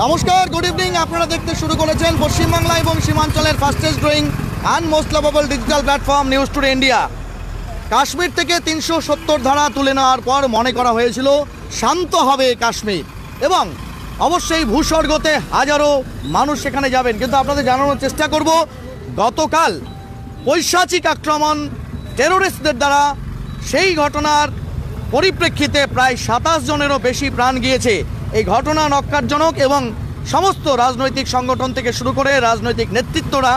নমস্কার, good evening. আপনারা দেখতে শুরু করেছেন পশ্চিমবাংলা এবং সীমাঞ্চলের fastest growing and most lovable digital platform news today India. Kashmir থেকে 370 ধারা তুলে নেওয়ার পর মনে করা হয়েছিল শান্ত হবে কাশ্মীর এবং অবশ্যই ভূস্বর্গতে হাজারো মানুষ সেখানে যাবেন, কিন্তু আপনাদের জানানোর চেষ্টা করব গতকাল পৈশাচিক আক্রমণ টেরোরিস্টদের দ্বারা, সেই ঘটনার পরিপ্রেক্ষিতে প্রায় 27 জনেরও বেশি প্রাণ গিয়েছে। এই ঘটনা নক্কারজনক এবং সমস্ত রাজনৈতিক সংগঠন থেকে শুরু করে রাজনৈতিক নেতৃত্বরা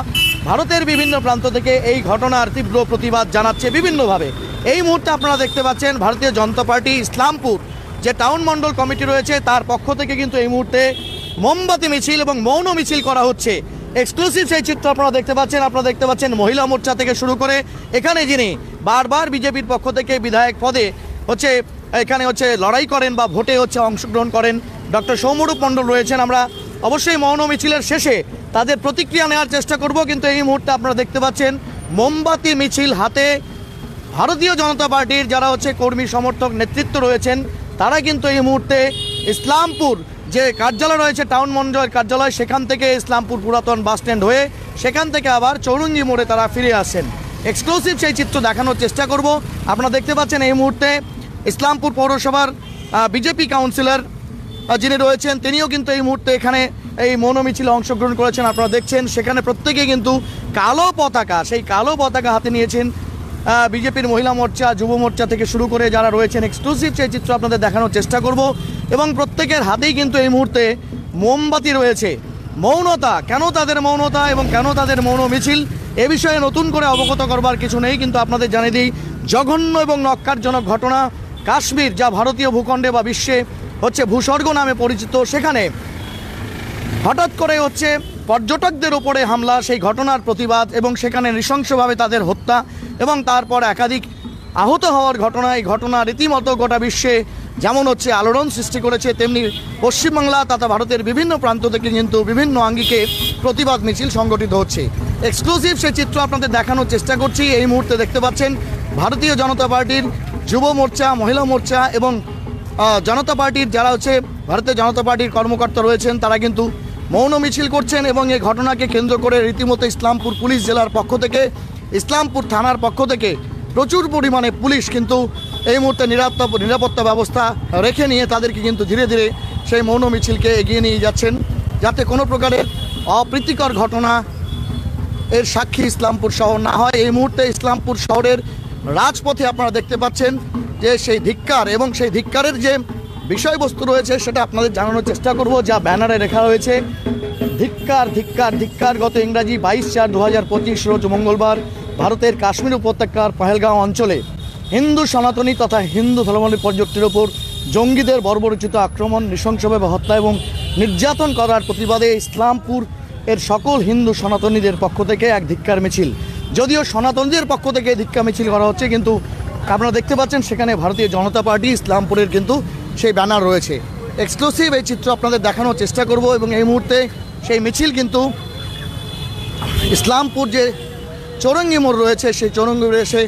ভারতের বিভিন্ন প্রান্ত থেকে এই ঘটনার তীব্র প্রতিবাদ জানাচ্ছে বিভিন্নভাবে। এই মুহূর্তে আপনারা দেখতে পাচ্ছেন ভারতীয় জনতা পার্টি ইসলামপুর যে টাউন মণ্ডল কমিটি রয়েছে তার পক্ষ থেকে কিন্তু এই মুহূর্তে মোমবাতি মিছিল এবং মৌন মিছিল করা হচ্ছে। এক্সক্লুসিভ সেই চিত্র আপনারা দেখতে পাচ্ছেন মহিলা মোর্চা থেকে শুরু করে এখানে যিনি বারবার বিজেপির পক্ষ থেকে বিধায়ক পদে এখানে লড়াই করেন বা ভোটে অংশগ্রহণ করেন ডক্টর সৌম্যরূপ মণ্ডল রয়েছেন। আমরা অবশ্যই মৌন মিছিলের শেষে তাদের প্রতিক্রিয়া নেওয়ার চেষ্টা করব, কিন্তু এই মুহূর্তে আপনারা দেখতে পাচ্ছেন মোমবাতি মিছিল হাতে ভারতীয় জনতা পার্টির যারা কর্মী সমর্থক নেতৃত্ব রয়েছেন তারা কিন্তু এই মুহূর্তে ইসলামপুর যে কার্যালয় রয়েছে টাউন মণ্ডলের কার্যালয় সেখান থেকে ইসলামপুর পুরাতন বাস স্ট্যান্ড হয়ে সেখান থেকে আবার চৌরঙ্গি মোড়ে তারা ফিরে আসেন। এক্সক্লুসিভ সেই চিত্র দেখানোর চেষ্টা করব। আপনারা দেখতে পাচ্ছেন এই মুহূর্তে ইসলামপুর পৌরসভার বিজেপি কাউন্সিলর যিনি রয়েছেন তিনিও কিন্তু এই মুহূর্তে এখানে এই মৌন মিছিলে অংশগ্রহণ করেছেন। আপনারা দেখছেন সেখানে প্রত্যেকেই কিন্তু কালো পতাকা হাতে নিয়েছেন। বিজেপির মহিলা মোর্চা, যুব মোর্চা থেকে শুরু করে যারা রয়েছেন, এক্সক্লুসিভ সেই চিত্র আপনাদের দেখানোর চেষ্টা করব। এবং প্রত্যেকের হাতেই কিন্তু এই মুহূর্তে মোমবাতি রয়েছে। মৌনতা, কেন তাদের মৌনতা এবং কেন তাদের মৌন মিছিল এ বিষয়ে নতুন করে অবগত করবার কিছু নেই, কিন্তু আপনাদের জানিয়ে দিই জঘন্য এবং নক্কারজনক ঘটনা কাশ্মীর, যা ভারতীয় ভূখণ্ডে বা বিশ্বে ভূস্বর্গ নামে পরিচিত, সেখানে হঠাৎ করে পর্যটকদের উপরে হামলা, সেই ঘটনার প্রতিবাদ এবং সেখানে নৃশংসভাবে তাদের হত্যা এবং তারপর একাধিক আহত হওয়ার ঘটনা। এই ঘটনা রীতিমতো গোটা বিশ্বে যেমন আলোড়ন সৃষ্টি করেছে, তেমনি পশ্চিমবাংলা তথা ভারতের বিভিন্ন প্রান্ত থেকে কিন্তু বিভিন্ন আঙ্গিকে প্রতিবাদ মিছিল সংগঠিত হচ্ছে। এক্সক্লুসিভ সেই চিত্র আপনাদের দেখানোর চেষ্টা করছি। এই মুহূর্তে দেখতে পাচ্ছেন ভারতীয় জনতা পার্টির যুব মোর্চা, মহিলা মোর্চা এবং জনতা পার্টির যারা ভারতীয় জনতা পার্টির কর্মকর্তা রয়েছেন তারা কিন্তু মৌন মিছিল করছেন এবং এই ঘটনাকে কেন্দ্র করে রীতিমতো ইসলামপুর পুলিশ জেলার পক্ষ থেকে, ইসলামপুর থানার পক্ষ থেকে প্রচুর পরিমাণে পুলিশ কিন্তু এই মুহূর্তে নিরাপত্তা ব্যবস্থা রেখে নিয়ে তাদেরকে কিন্তু ধীরে ধীরে সেই মৌন মিছিলকে এগিয়ে নিয়ে যাচ্ছেন, যাতে কোনো প্রকারের অপ্রীতিকর ঘটনা এর সাক্ষী ইসলামপুর শহর না হয়। এই মুহূর্তে ইসলামপুর শহরের রাজপথে আপনারা দেখতে পাচ্ছেন যে সেই ধিক্কার এবং সেই ধিক্কারের যে বিষয়বস্তু রয়েছে সেটা আপনাদের জানানোর চেষ্টা করব। যা ব্যানারে লেখা রয়েছে, ধিক্কার ধিক্কার ধিক্কার। গত ইংরাজি 22/4/2025 রোজ মঙ্গলবার ভারতের কাশ্মীর উপত্যকার পহেলগাঁও অঞ্চলে হিন্দু সনাতনী তথা হিন্দু ধর্মাবলম্বী পর্যটকদের ওপর জঙ্গিদের বর্বরোচিত আক্রমণ, নৃশংসভাবে হত্যা এবং নির্যাতন করার প্রতিবাদে ইসলামপুর এর সকল হিন্দু সনাতনীদের পক্ষ থেকে এক ধিক্কার মিছিল। যদিও সনাতনীদের পক্ষ থেকে ধিক্কার মিছিল করা হচ্ছে, কিন্তু আপনারা দেখতে পাচ্ছেন সেখানে ভারতীয় জনতা পার্টি ইসলামপুরের কিন্তু সেই ব্যানার রয়েছে। এক্সক্লুসিভ এই চিত্র আপনাদের দেখানোর চেষ্টা করব এবং এই মুহূর্তে সেই মিছিল কিন্তু ইসলামপুর যে চৌরঙ্গি মোড় রয়েছে সেই চৌরঙ্গি মোড়ে এসে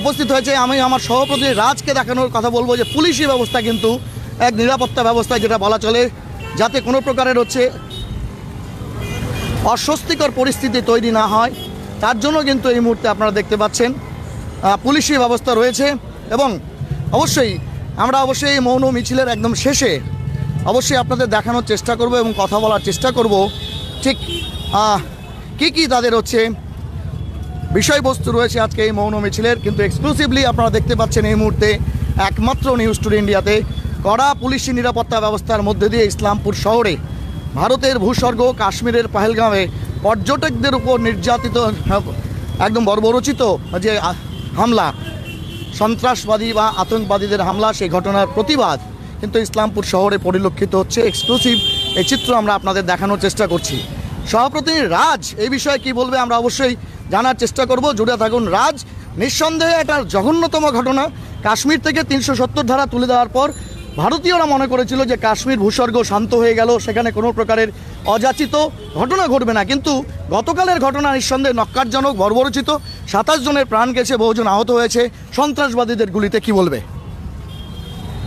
উপস্থিত হয়েছে। আমি আমার সভাপতি রাজকে দেখানোর কথা বলবো যে পুলিশি ব্যবস্থা কিন্তু এক নিরাপত্তা ব্যবস্থা, যেটা বলা চলে, যাতে কোনো প্রকারের অস্বস্তিকর পরিস্থিতি তৈরি না হয়, তার জন্য কিন্তু এই মুহূর্তে আপনারা দেখতে পাচ্ছেন পুলিশি ব্যবস্থা রয়েছে। এবং আমরা অবশ্যই এই মৌন মিছিলের একদম শেষে অবশ্যই আপনাদের দেখানোর চেষ্টা করব এবং কথা বলার চেষ্টা করব ঠিক কি তাদের বিষয়বস্তু রয়েছে আজকে এই মৌন মিছিলের। কিন্তু এক্সক্লুসিভলি আপনারা দেখতে পাচ্ছেন এই মুহূর্তে একমাত্র নিউজ টুডে ইন্ডিয়াতে কড়া পুলিশি নিরাপত্তা ব্যবস্থার মধ্যে দিয়ে ইসলামপুর শহরে ভারতের ভূস্বর্গ কাশ্মীরের পহেলগাঁওয়ে পর্যটকদের উপর নির্যাতিত একদম বর্বরোচিত যে হামলা, সন্ত্রাসবাদী বা আতঙ্কবাদীদের হামলা, সেই ঘটনার প্রতিবাদ কিন্তু ইসলামপুর শহরে পরিলক্ষিত হচ্ছে। এক্সক্লুসিভ এই চিত্র আমরা আপনাদের দেখানোর চেষ্টা করছি। সহপ্রতিনিধি রাজ এই বিষয়ে কি বলবে আমরা অবশ্যই জানার চেষ্টা করব। জুড়ে থাকুন। রাজ, নিঃসন্দেহে এটা জঘন্যতম ঘটনা। কাশ্মীর থেকে 370 ধারা তুলে দেওয়ার পর ভারতীয়রা মনে করেছিল যে কাশ্মীর ভূস্বর্গ শান্ত হয়ে গেল, সেখানে কোনো প্রকারের অযাচিত ঘটনা ঘটবে না, কিন্তু গতকালের ঘটনা নিঃসন্দেহে নক্কারজনক, বর্বরোচিত। 27 জনের প্রাণ গেছে, বহুজন আহত হয়েছে সন্ত্রাসবাদীদের গুলিতে। কি বলবে?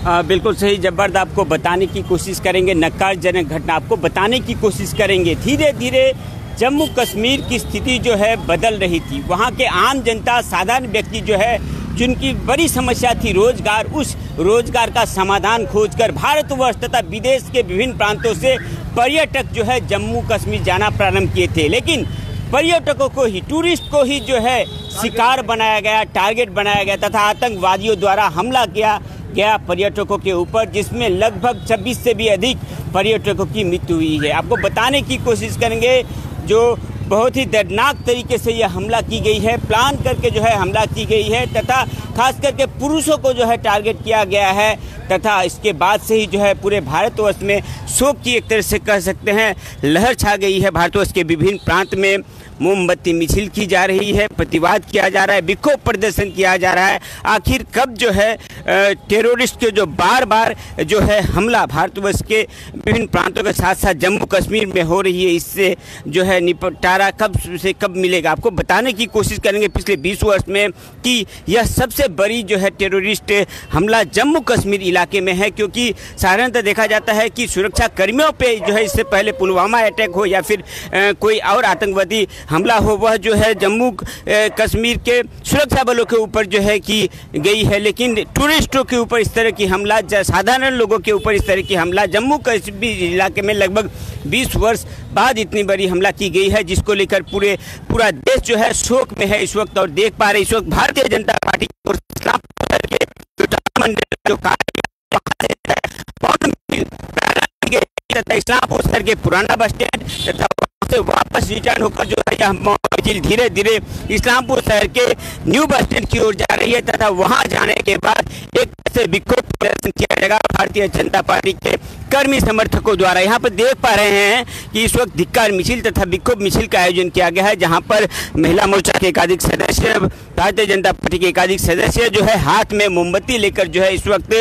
बिल्कुल सही जबरदस्त आपको बताने की कोशिश करेंगे, नक्कारजनक घटना आपको बताने की कोशिश करेंगे। धीरे धीरे जम्मू कश्मीर की स्थिति जो है बदल रही थी। वहाँ के आम जनता, साधारण व्यक्ति जो है, जिनकी बड़ी समस्या थी रोजगार, उस रोजगार का समाधान खोजकर भारतवर्ष तथा विदेश के विभिन्न प्रांतों से पर्यटक जो है जम्मू कश्मीर जाना प्रारंभ किए थे। लेकिन पर्यटकों को ही, टूरिस्ट को ही जो है शिकार बनाया गया, टारगेट बनाया गया तथा आतंकवादियों द्वारा हमला किया गया पर्यटकों के ऊपर, जिसमें लगभग 26 से भी अधिक पर्यटकों की मृत्यु हुई है। आपको बताने की कोशिश करेंगे जो बहुत ही दर्दनाक तरीके से यह हमला की गई है, प्लान करके जो है हमला की गई है तथा खास करके पुरुषों को जो है टारगेट किया गया है तथा इसके बाद से ही जो है पूरे भारतवर्ष में शोक की एक तरह से कह सकते हैं लहर छा गई है। भारतवर्ष के विभिन्न प्रांत में मोमबत्ती मिছিল की जा रही है, प्रतिवाद किया जा रहा है, विक्षोभ प्रदर्शन किया जा रहा है। आखिर कब जो है टेररिस्ट के जो बार बार जो है हमला भारतवर्ष के विभिन्न प्रांतों के साथ साथ जम्मू कश्मीर में हो रही है, इससे जो है निपटारा कब से कब मिलेगा, आपको बताने की कोशिश करेंगे पिछले 20 वर्ष में कि यह सबसे बड़ी जो है टेररिस्ट हमला जम्मू कश्मीर इलाके में है। क्योंकि साधारणतः देखा जाता है कि सुरक्षा कर्मियों पे जो है इससे पहले पुलवामा अटैक हो या फिर कोई और आतंकवादी हमला हो, वह जो है जम्मू कश्मीर के सुरक्षा बलों के ऊपर जो है की गई है। लेकिन टूरिस्टों के ऊपर इस तरह की हमला, साधारण लोगों के ऊपर इस तरह की हमला जम्मू कश्मीर इलाके में लगभग 20 वर्ष बाद इतनी बड़ी हमला की गई है, जिसको लेकर पूरा देश जो है शोक में है इस वक्त। और देख पा रहे इस वक्त भारतीय जनता पार्टी और इस्लामपुर शहर के पुराना बस स्टैंड तथा से वापस रिटर्न होकर जो है यह धीरे धीरे इस्लामपुर शहर के न्यू बस स्टैंड की ओर जा रही है तथा वहां जाने के बाद एक से विक्षोभ प्रदर्शन किया जाएगा भारतीय जनता पार्टी के कर्मी समर्थकों द्वारा। यहाँ पर देख पा रहे हैं कि इस वक्त धिक्कार मिছিল तथा विक्षोभ मिছিল का आयोजन किया गया है, जहाँ पर महिला मोर्चा के एकाधिक सदस्य, भारतीय जनता पार्टी के एकाधिक सदस्य जो है हाथ में मोमबत्ती लेकर जो है इस वक्त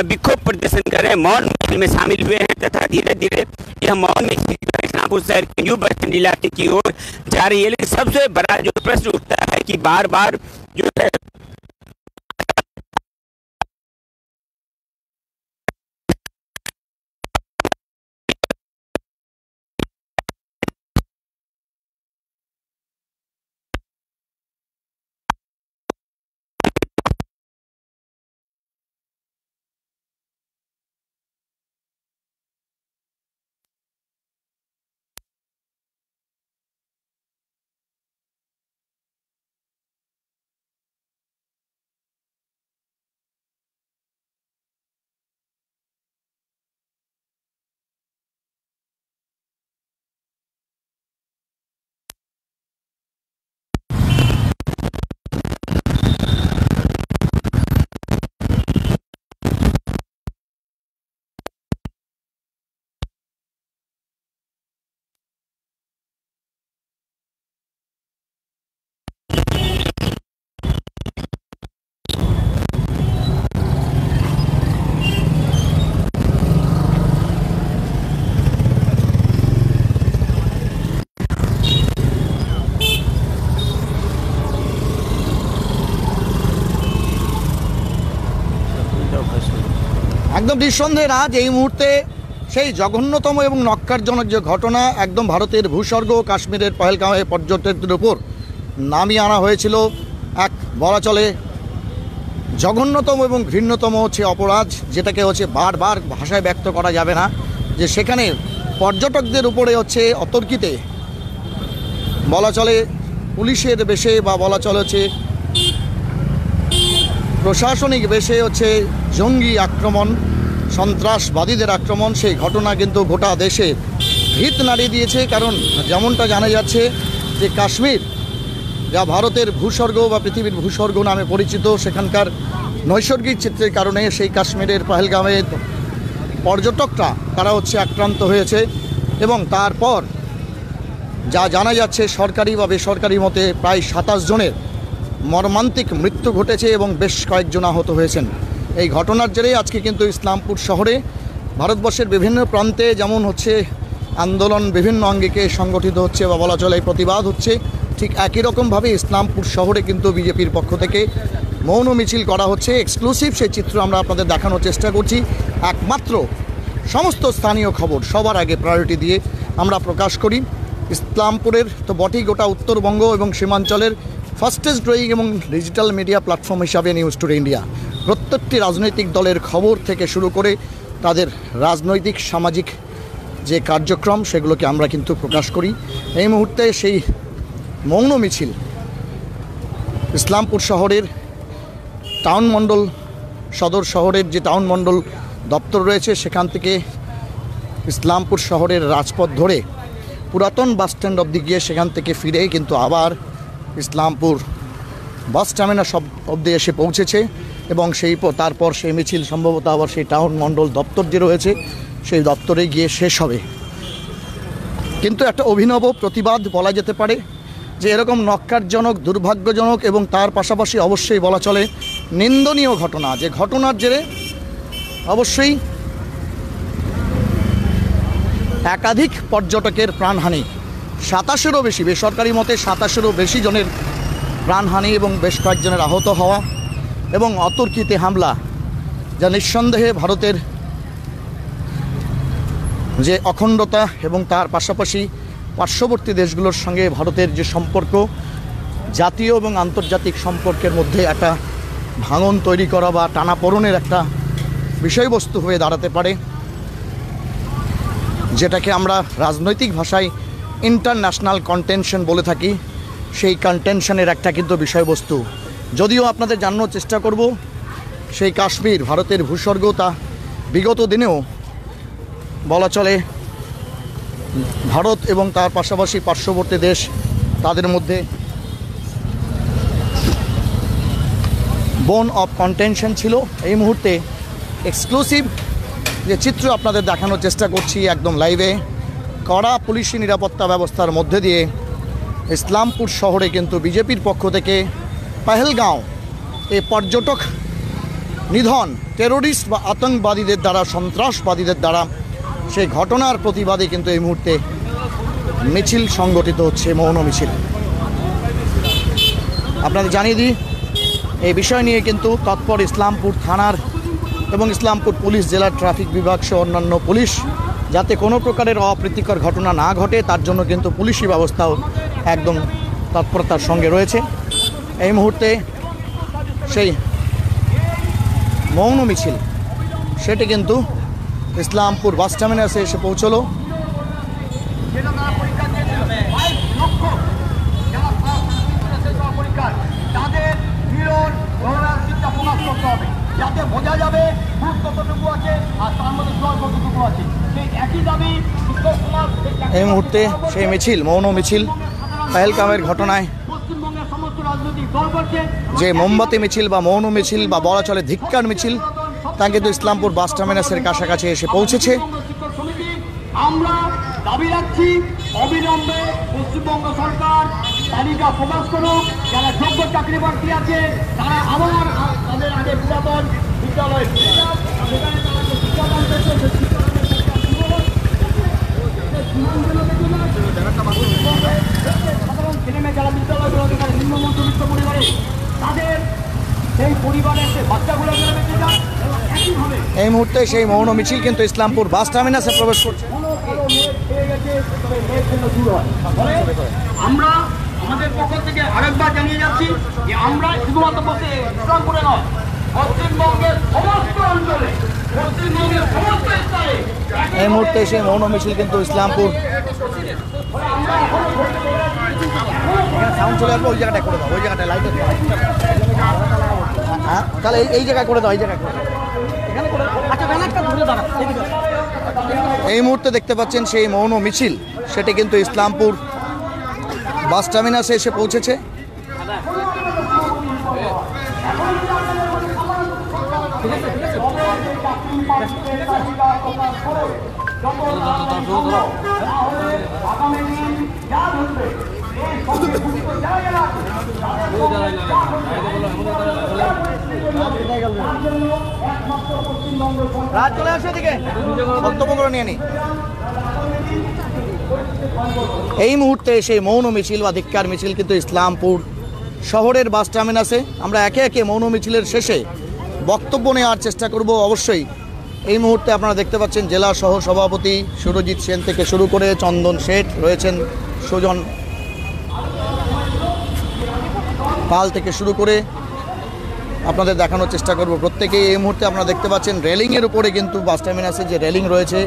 विक्षोभ प्रदर्शन कर रहे हैं, मौन मिছিল में शामिल हुए हैं तथा धीरे धीरे यह मौन मिছিল इस्लामपुर शहर के न्यू बस स्टैंड इलाके की ओर जा रही है। लेकिन सबसे बड़ा जो प्रश्न उठता है कि बार बार जो है একদম নিঃসন্দেহে রাজ এই মুহূর্তে সেই জঘন্যতম এবং নক্কারজনক যে ঘটনা একদম ভারতের ভূস্বর্গ কাশ্মীরের পহেলগাঁওয়ে পর্যটকদের উপর নামিয়ে আনা হয়েছিল এক বলা চলে জঘন্যতম এবং ঘৃণ্যতম হচ্ছে অপরাধ, যেটাকে হচ্ছে বারবার ভাষায় ব্যক্ত করা যাবে না, যে সেখানে পর্যটকদের উপরে হচ্ছে অতর্কিতে বলা চলে পুলিশের বেশে বা বলা চলে হচ্ছে প্রশাসনিক বেশে হচ্ছে জঙ্গি আক্রমণ, সন্ত্রাসবাদীদের আক্রমণ, সেই ঘটনা কিন্তু গোটা দেশে ভিত নাড়িয়ে দিয়েছে। কারণ যেমনটা জানা যাচ্ছে যে কাশ্মীর যা ভারতের ভূস্বর্গ বা পৃথিবীর ভূস্বর্গ নামে পরিচিত, সেখানকার নৈসর্গিক চিত্রের কারণে সেই কাশ্মীরের পহেলগাঁওয়ের পর্যটকরা তারা হচ্ছে আক্রান্ত হয়েছে এবং তারপর যা জানা যাচ্ছে সরকারি বা বেসরকারি মতে প্রায় 27 জনের মর্মান্তিক মৃত্যু ঘটেছে এবং বেশ কয়েকজন আহত হয়েছেন। এই ঘটনার জেরে আজকে কিন্তু ইসলামপুর শহরে ভারতবর্ষের বিভিন্ন প্রান্তে যেমন হচ্ছে আন্দোলন বিভিন্ন অঙ্গিকে সংগঠিত হচ্ছে বা বলা চলে প্রতিবাদ হচ্ছে, ঠিক একই রকমভাবে ইসলামপুর শহরে কিন্তু বিজেপির পক্ষ থেকে মৌন মিছিল করা হচ্ছে। এক্সক্লুসিভ সেই চিত্র আমরা আপনাদের দেখানোর চেষ্টা করছি। একমাত্র সমস্ত স্থানীয় খবর সবার আগে প্রায়োরিটি দিয়ে আমরা প্রকাশ করি। ইসলামপুরের তো বটেই, গোটা উত্তরবঙ্গ এবং সীমাঞ্চলের ফাস্টেস্ট গ্রোয়িং এবং ডিজিটাল মিডিয়া প্ল্যাটফর্ম হিসাবে নিউজ টুডে ইন্ডিয়া প্রত্যেকটি রাজনৈতিক দলের খবর থেকে শুরু করে তাদের রাজনৈতিক সামাজিক যে কার্যক্রম সেগুলোকে আমরা কিন্তু প্রকাশ করি। এই মুহূর্তে সেই মৌন মিছিল ইসলামপুর শহরের টাউন মণ্ডল, সদর শহরের যে টাউন মণ্ডল দপ্তর রয়েছে সেখান থেকে ইসলামপুর শহরের রাজপথ ধরে পুরাতন বাস স্ট্যান্ড অবধি গিয়ে সেখান থেকে ফিরে কিন্তু আবার ইসলামপুর বাস টার্মিনাস অবধি এসে পৌঁছেছে এবং তারপর সেই মিছিল সম্ভবত আবার সেই টাউন মণ্ডল দপ্তর যে রয়েছে সেই দপ্তরে গিয়ে শেষ হবে। কিন্তু একটা অভিনব প্রতিবাদ বলা যেতে পারে যে এরকম নক্কারজনক, দুর্ভাগ্যজনক এবং তার পাশাপাশি অবশ্যই বলা চলে নিন্দনীয় ঘটনা, যে ঘটনার জেরে অবশ্যই একাধিক পর্যটকের প্রাণহানি, 27-এরও বেশি, বেসরকারি মতে 27-এরও বেশি জনের প্রাণহানি এবং বেশ কয়েকজনের আহত হওয়া এবং অতর্কিতে হামলা, যা নিঃসন্দেহে ভারতের যে অখণ্ডতা এবং তার পাশাপাশি পার্শ্ববর্তী দেশগুলোর সঙ্গে ভারতের যে সম্পর্ক, জাতীয় এবং আন্তর্জাতিক সম্পর্কের মধ্যে একটা ভাঙন তৈরি করা বা টানাপোড়েনের একটা বিষয়বস্তু হয়ে দাঁড়াতে পারে, যেটাকে আমরা রাজনৈতিক ভাষায় ইন্টারন্যাশনাল কন্টেনশন বলে থাকি। সেই কন্টেনশনের একটা কিন্তু বিষয়বস্তু। যদিও আপনাদের জানানোর চেষ্টা করব সেই কাশ্মীর ভারতের ভূস্বর্গ, তা বিগত দিনেও বলা চলে ভারত এবং তার পাশাপাশি পার্শ্ববর্তী দেশ তাদের মধ্যে বোন অফ কন্টেনশন ছিল। এই মুহূর্তে এক্সক্লুসিভ যে চিত্র আপনাদের দেখানোর চেষ্টা করছি একদম লাইভে, কড়া পুলিশি নিরাপত্তা ব্যবস্থার মধ্যে দিয়ে ইসলামপুর শহরে কিন্তু বিজেপির পক্ষ থেকে পহেলগাঁও এই পর্যটক নিধন, টেরোরিস্ট বা আতঙ্কবাদীদের দ্বারা, সন্ত্রাসবাদীদের দ্বারা সেই ঘটনার প্রতিবাদে কিন্তু এই মুহূর্তে মিছিল সংগঠিত হচ্ছে, মৌন মিছিল। আপনাদের জানিয়ে দিই এই বিষয় নিয়ে কিন্তু তৎপর ইসলামপুর থানার এবং ইসলামপুর পুলিশ, জেলার ট্রাফিক বিভাগ সহ অন্যান্য পুলিশ, যাতে কোনো প্রকারের অপ্রীতিকর ঘটনা না ঘটে তার জন্য কিন্তু পুলিশি ব্যবস্থাও একদম তৎপরতার সঙ্গে রয়েছে। এই মুহূর্তে সেই মৌন মিছিল সেটি কিন্তু ইসলামপুর বাস টার্মিনাসে এসে পৌঁছলো। যাতে বোঝা যাবে ভূত কতটুকু আছে আর তার মধ্যে জল কতটুকু আছে, সেই একই দাবি এই মুহূর্তে সেই মিছিল, মৌন মিছিল, পহেলগাঁওয়ের ঘটনায় পশ্চিমবঙ্গের সমস্ত রাজনৈতিক দল করছে যে মোমবাতি মিছিল বা মৌন মিছিল বা বলা চলে ধিক্কার মিছিল, তা কিন্তু ইসলামপুর বাস টার্মিনাসের কাছাকাছি এসে পৌঁছেছে। শিক্ষক সমিতি আমরা দাবি রাখছি অবিলম্বে পশ্চিমবঙ্গ সরকার তালিকা প্রকাশ করুক, যারা যোগ্য চাকরি প্রার্থী আছে তারা আবার তাদের আগে পুরাতন বিদ্যালয়ে সাধারণ ছেলেমেয়ে যারা বিদ্যালয়গুলো নিম্ন মধ্যবিত্ত পরিবারে তাদের সেই পরিবারের বাচ্চাগুলো বেঁচে যায়। একইভাবে এই মুহূর্তে সেই মৌন মিছিল কিন্তু ইসলামপুর বাস টার্মিনাসে প্রবেশ করছে। আমরা আমাদের পক্ষ থেকে আরেকবার জানিয়ে যাচ্ছি যে আমরা শুধুমাত্র ইসলামপুরে নয়, পশ্চিমবঙ্গের সমস্ত অঞ্চলে, পশ্চিমবঙ্গের সমস্ত স্তরে এই মুহূর্তে সেই মৌন মিছিল কিন্তু ইসলামপুর সাউন্ড চলে আসবে, ওই জায়গাটায় করে দাও, ওই জায়গাটায় লাইট, হ্যাঁ তাহলে এই জায়গায় করে দাও, এই জায়গায় করে দাও। এই মুহূর্তে দেখতে পাচ্ছেন সেই মৌন মিছিল সেটি কিন্তু ইসলামপুর বাস টার্মিনাসে এসে পৌঁছেছে। রাত চলে আসে দিকে বক্তব্যগুলো নিয়ে নি। এই মুহূর্তে সেই মৌন মিছিল বা ধিক্কার মিছিল কিন্তু ইসলামপুর শহরের বাস টার্মিনাসে। আমরা একে একে মৌন মিছিলের শেষে বক্তব্য নেওয়ার চেষ্টা করব। অবশ্যই এই মুহূর্তে আপনারা দেখতে পাচ্ছেন জেলা সহ সভাপতি সুরজিৎ সেন থেকে শুরু করে চন্দন শেঠ রয়েছেন, সুজন পাল থেকে শুরু করে আপনাদের দেখানোর চেষ্টা করব। প্রত্যেকেই এই মুহূর্তে আপনারা দেখতে পাচ্ছেন রেলিংয়ের উপরে, কিন্তু বাস টার্মিনাসে যে রেলিং রয়েছে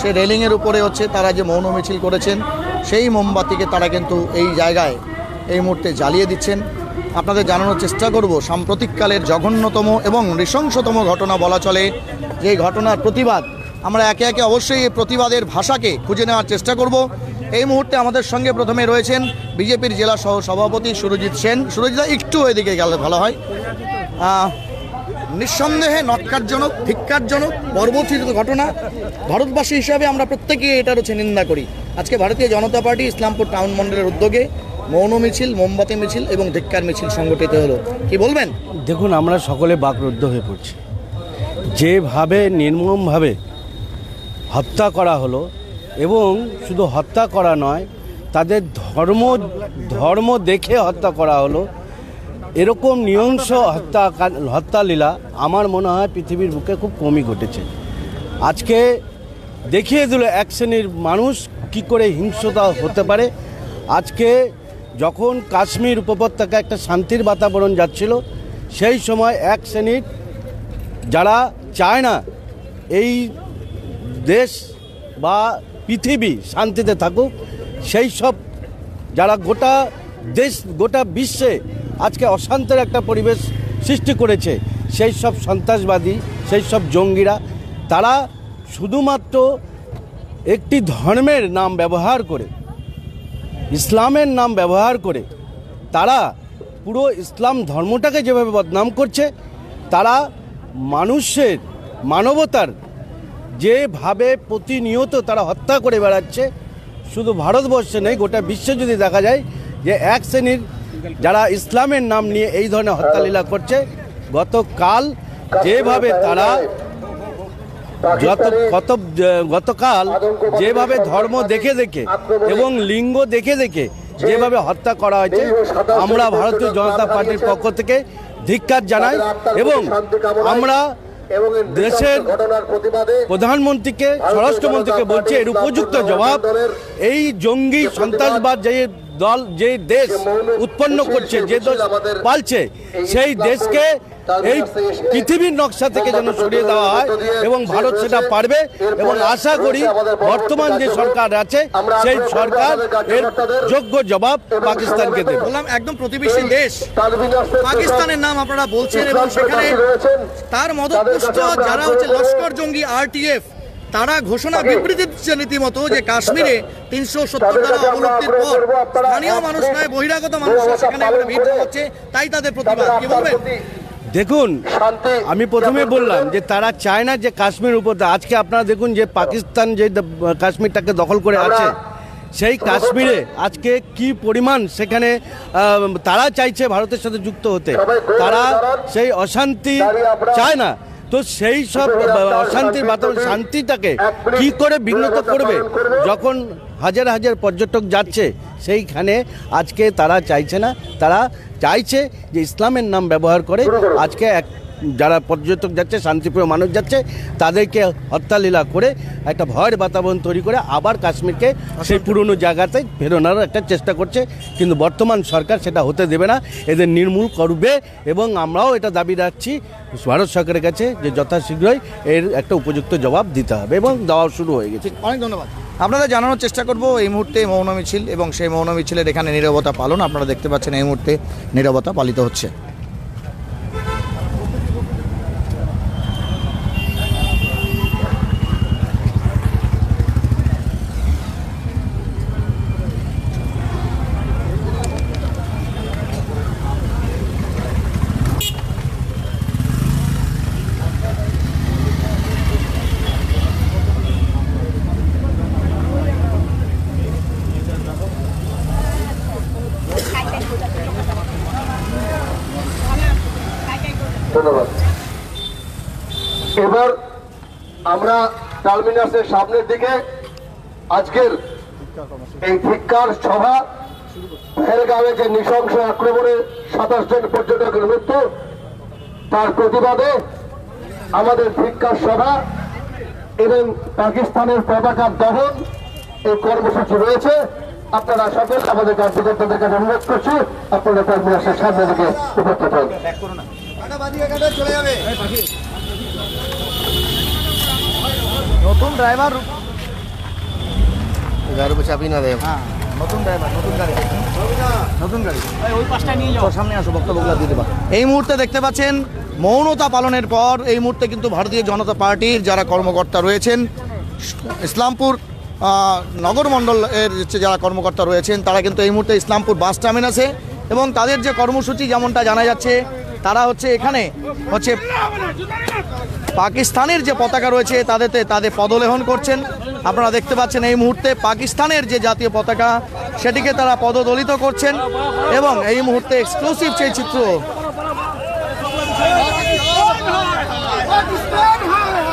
সেই রেলিংয়ের উপরে হচ্ছে তারা যে মৌন মিছিল করেছেন সেই মোমবাতিকে তারা কিন্তু এই জায়গায় এই মুহূর্তে জ্বালিয়ে দিচ্ছেন। আপনাদের জানানোর চেষ্টা করব সাম্প্রতিককালের জঘন্যতম এবং নৃশংসতম ঘটনা বলা চলে যে ঘটনার প্রতিবাদ। আমরা একে একে অবশ্যই এই প্রতিবাদের ভাষাকে খুঁজে নেওয়ার চেষ্টা করব। এই মুহূর্তে আমাদের সঙ্গে প্রথমে রয়েছেন বিজেপির জেলা সহ সভাপতি সুরজিৎ সেন। সুরজিৎ একটু এদিকে গেলে ভালো হয়। নিঃসন্দেহে নটকারজনক, ধিক্কারজনক, পরবর্তী ঘটনা। ভারতবাসী হিসাবে আমরা প্রত্যেকেই এটার হচ্ছে নিন্দা করি। আজকে ভারতীয় জনতা পার্টি ইসলামপুর টাউন মন্ডলের উদ্যোগে মৌন মিছিল, মোমবাতি মিছিল এবং ধিক্কার মিছিল সংগঠিত হলো, কি বলবেন? দেখুন, আমরা সকলে বাকরুদ্ধ হয়ে পড়ছি। যেভাবে নির্মমভাবে হত্যা করা হলো, এবং শুধু হত্যা করা নয়, তাদের ধর্ম দেখে হত্যা করা হলো, এরকম নৃশংস হত্যালীলা আমার মনে হয় পৃথিবীর বুকে খুব কমই ঘটেছে। আজকে দেখিয়ে দিল এক শ্রেণীর মানুষ কি করে হিংস্রতা হতে পারে। আজকে যখন কাশ্মীর উপত্যকা একটা শান্তির বাতাবরণ যাচ্ছিল, সেই সময় এক শ্রেণীর যারা চায় না এই দেশ বা পৃথিবী শান্তিতে থাকুক, সেই সব যারা গোটা দেশ গোটা বিশ্বে আজকে অশান্তির একটা পরিবেশ সৃষ্টি করেছে, সেই সব সন্ত্রাসবাদী, সেই সব জঙ্গিরা, তারা শুধুমাত্র একটি ধর্মের নাম ব্যবহার করে, ইসলামের নাম ব্যবহার করে তারা পুরো ইসলাম ধর্মটাকে যেভাবে বদনাম করছে, তারা মানুষের মানবতার যেভাবে প্রতিনিয়ত তারা হত্যা করে বেড়াচ্ছে, শুধু ভারতবর্ষে নেই, গোটা বিশ্বে যদি দেখা যায় যে এক শ্রেণীর যারা ইসলামের নাম নিয়ে এই ধরনের হত্যালীলা করছে। গতকাল যেভাবে তারা গতকাল যেভাবে ধর্ম দেখে দেখে এবং লিঙ্গ দেখে দেখে যেভাবে হত্যা করা হয়েছে, আমরা ভারতীয় জনতা পার্টির পক্ষ থেকে ধিক্কার জানাই এবং আমরা দেশের প্রধানমন্ত্রীকে, স্বরাষ্ট্রমন্ত্রীকে বলছে এর উপযুক্ত জবাব এই জঙ্গি সন্ত্রাসবাদ যে দেশ উৎপন্ন করছে, যে দেশ পালছে, সেই দেশকে এই পৃথিবীর নকশা থেকে যেন সরিয়ে দেওয়া হয় এবং ভারত সেটা পারবে। এবং আশা করি বর্তমান যে সরকার আছে সেই সরকার এর যোগ্য জবাব পাকিস্তানকে দেবে। বললাম একদম প্রতিবেশী দেশ পাকিস্তানের নাম আপনারা বলছেন, এবং সেখানে তার মদতপুষ্ট যারা হচ্ছে লস্কর জঙ্গি RTF, তারা ঘোষণা বিবৃতি দিচ্ছে রীতিমতো যে কাশ্মীরে 370 ধারা অবলুপ্তির পর স্থানীয় মানুষ নয় বহিরাগত মানুষ সেখানে ভিড় হচ্ছে, তাই তাদের প্রতিবাদ। কি বলবেন? দেখুন, আমি প্রথমে বললাম যে তারা চায় না যে কাশ্মীর উপত্যকা, আজকে আপনারা দেখুন যে পাকিস্তান যে কাশ্মীরটাকে দখল করে আছে, সেই কাশ্মীরে আজকে কি পরিমাণ সেখানে তারা চাইছে ভারতের সাথে যুক্ত হতে, তারা সেই অশান্তি চায় না। তো সেই সব অশান্তির বাতাবরণ শান্তিটাকে কি করে বিঘ্নিত করবে, যখন হাজার হাজার পর্যটক যাচ্ছে সেইখানে আজকে তারা চাইছে না, তারা চাইছে যে ইসলামের নাম ব্যবহার করে আজকে যারা পর্যটক যাচ্ছে, শান্তিপ্রিয় মানুষ যাচ্ছে, তাদেরকে হত্যালীলা করে একটা ভয়ের বাতাবরণ তৈরি করে আবার কাশ্মীরকে সেই পুরনো জায়গাতে ফেরানোর একটা চেষ্টা করছে। কিন্তু বর্তমান সরকার সেটা হতে দেবে না, এদের নির্মূল করবে। এবং আমরাও এটা দাবি রাখছি ভারত সরকারের কাছে যে যথাশীঘ্রই এর একটা উপযুক্ত জবাব দিতে হবে, এবং দেওয়া শুরু হয়ে গেছে। অনেক ধন্যবাদ। আপনাদের জানানোর চেষ্টা করব এই মুহূর্তে মৌন মিছিল এবং সেই মৌন মিছিলের এখানে নীরবতা পালন। আপনারা দেখতে পাচ্ছেন এই মুহূর্তে নীরবতা পালিত হচ্ছে। ধন্যবাদ। এবার আমরা টার্মিনাসের সামনের দিকে আজকের এই ধিক্কার সভা পেহেলগাঁওয়ে যে নৃশংস আক্রমণে 27 জন পর্যটকের মৃত্যু, তার প্রতিবাদে আমাদের ধিক্কার সভা এবং পাকিস্তানের পতাকা দহন এই কর্মসূচি রয়েছে। আপনারা সকল আমাদের কার্যকর্তাদের কাছে অনুরোধ করছি, আপনারা টার্মিনাসের সামনে দিকে উপস্থিত হন। নতুন ড্রাইভার, গাড়ি पे চাবি না দেয়। হ্যাঁ নতুন ড্রাইভার, নতুন গাড়ি, নতুন গাড়ি। ওই পাশটা নিয়ে যাও, সামনে আসো, বক্তব্যগুলো দিয়ে দেবা। এই মুহূর্তে দেখতে পাচ্ছেন মৌনতা পালনের পর এই মুহূর্তে কিন্তু ভারতীয় জনতা পার্টির যারা কর্মকর্তা রয়েছেন, ইসলামপুর নগর মণ্ডলের যারা কর্মকর্তা রয়েছেন, তারা কিন্তু এই মুহূর্তে ইসলামপুর বাস টার্মিনাসে, এবং তাদের যে কর্মসূচি যেমনটা জানা যাচ্ছে, তারা হচ্ছে এখানে হচ্ছে পাকিস্তানের যে পতাকা রয়েছে তাদের পদলেহন করছেন। আপনারা দেখতে পাচ্ছেন এই মুহূর্তে পাকিস্তানের যে জাতীয় পতাকা সেটিকে তারা পদদলিত করছেন, এবং এই মুহূর্তে এক্সক্লুসিভ সেই চিত্র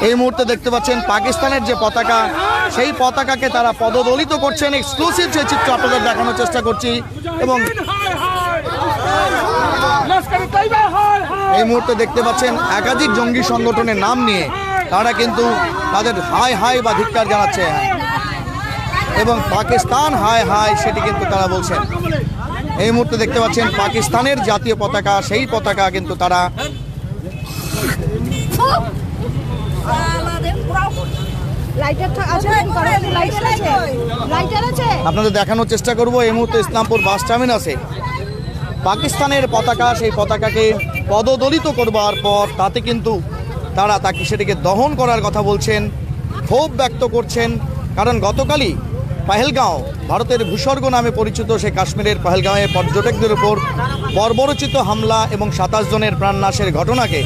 এই মুহূর্তে দেখতে পাচ্ছেন পাকিস্তানের যে পতাকা সেই পতাকাকে তারা পদদলিত করছেন। এক্সক্লুসিভ সেই চিত্র আপনাদের দেখানোর চেষ্টা করছি, এবং এই মুহূর্তে দেখতে পাচ্ছেন একাধিক জঙ্গি সংগঠনের নাম নিয়ে তারা কিন্তু তাদের হাই হাই বা ধিক্কার জানাচ্ছে, এবং পাকিস্তান হাই হাই সেটি কিন্তু তারা বলছেন। এই মুহূর্তে দেখতে পাচ্ছেন পাকিস্তানের জাতীয় পতাকা, সেই পতাকা কিন্তু তারা আপনাদের দেখানোর চেষ্টা করব। এই মুহূর্তে ইসলামপুর বাস টার্মিনাসে পাকিস্তানের পতাকা, সেই পতাকাকে পদদলিত করবার পর তাতে কিন্তু তারা সেটিকে দহন করার কথা বলছেন, ক্ষোভ ব্যক্ত করছেন। কারণ গতকালই পেহেলগাঁও, ভারতের ভূস্বর্গ নামে পরিচিত সেই কাশ্মীরের পেহেলগাঁওয়ে পর্যটকদের উপর বর্বরোচিত হামলা এবং 27 জনের প্রাণনাশের ঘটনাকে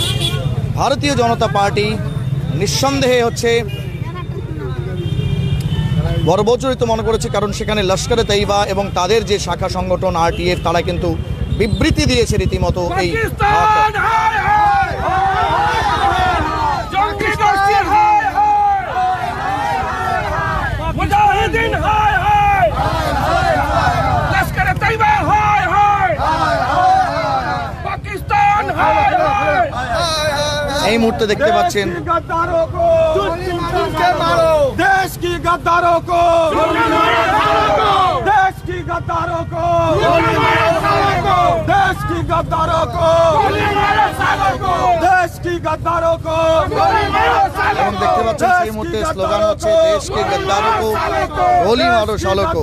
ভারতীয় জনতা পার্টি নিঃসন্দেহে হচ্ছে বর্বরোচিত মনে করেছে। কারণ সেখানে লস্করে তৈবা এবং তাদের যে শাখা সংগঠন RTF, তারা কিন্তু বিবৃতি দিয়েছে রীতিমতো এই এই মুহূর্তে দেখতে পাচ্ছেন देश की गद्दारों को, देश की गद्दारों को, देश की गद्दारों को, देश की गद्दारों को, এবং দেখতে পাচ্ছেন সেই মুহূর্তে স্লোগান হচ্ছে দেশ কে গদ্দারোं को गोली मारो सालों को।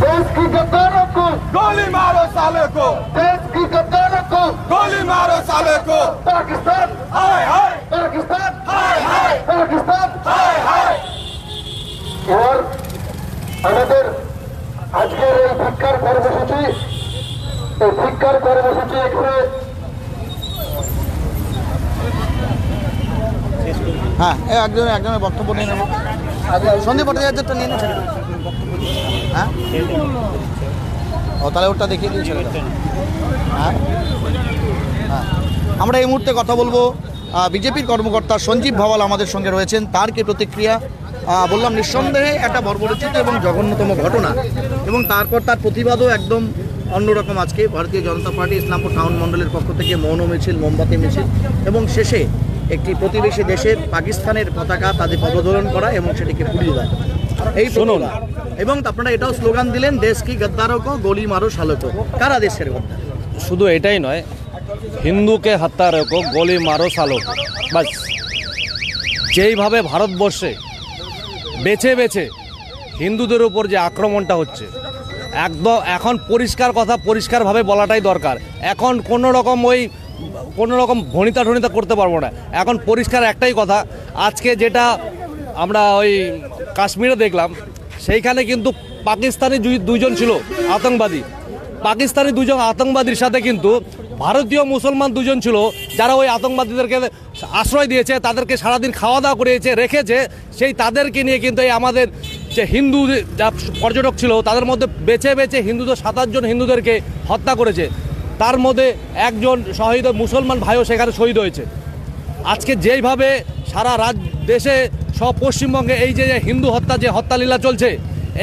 देश की गद्दारों को गोली मारो साले को, देश की गद्दारों को गोली मारो साले को, पाकिस्तान हाय हाय पाकिस्तान हाय हाय पाकिस्तान हाय हाय। और আমাদের আজকের এই ধিক্কার কর্মসূচি, এখানে হ্যাঁ একজনের বক্তব্য নিয়ে নেব। সন্দীপ ভট্টাচার্যটা নিয়ে নিচ্ছে, হ্যাঁ ও তাহলে ওটা দেখিয়ে দিন ছেড়ে দাও। হ্যাঁ হ্যাঁ আমরা এই মুহূর্তে কথা বলবো বিজেপির কর্মকর্তা সঞ্জীব ভাওয়াল আমাদের সঙ্গে রয়েছেন, তার কি প্রতিক্রিয়া। বললাম নিঃসন্দেহে একটা বর্বরোচিত এবং জঘন্যতম ঘটনা, এবং তারপর তার প্রতিবাদও একদম অন্যরকম। আজকে ভারতীয় জনতা পার্টি ইসলামপুর টাউন মণ্ডলের পক্ষ থেকে মৌন মিছিল, মোমবাতি মিছিল, এবং শেষে একটি প্রতিবেশী দেশের পাকিস্তানের পতাকা তাদের পদদোলন করা এবং সেটিকে পুড়িয়ে দেয়। এই শুনুন, এবং আপনারা এটাও স্লোগান দিলেন দেশ কি গদ্দারোं को गोली मारो सालों को। কারা দেশের গদ্দার? শুধু এটাই নয়, হিন্দুকে হত্যা রোকো, গোলি মারো সালো। বাস যেইভাবে ভারতবর্ষে বেছে বেছে হিন্দুদের উপর যে আক্রমণটা হচ্ছে, একদম এখন পরিষ্কারভাবে বলাটাই দরকার। এখন কোনো রকম ভনিতা করতে পারবো না। এখন পরিষ্কার একটাই কথা, আজকে যেটা আমরা ওই কাশ্মীরে দেখলাম, সেইখানে কিন্তু পাকিস্তানি দুইজন ছিল আতঙ্কবাদী। পাকিস্তানি দুজন আতঙ্কবাদীর সাথে কিন্তু ভারতীয় মুসলমান দুজন ছিল, যারা ওই আতঙ্কবাদীদেরকে আশ্রয় দিয়েছে, তাদেরকে সারাদিন খাওয়া দাওয়া করিয়েছে, রেখেছে। সেই তাদেরকে নিয়ে কিন্তু এই আমাদের যে হিন্দু যা পর্যটক ছিল, তাদের মধ্যে বেছে বেছে হিন্দুদের 27 জন হিন্দুদেরকে হত্যা করেছে। তার মধ্যে একজন মুসলমান ভাইও সেখানে শহীদ হয়েছে। আজকে যেইভাবে সারা দেশে সব পশ্চিমবঙ্গে এই যে হিন্দু হত্যা যে হত্যালীলা চলছে,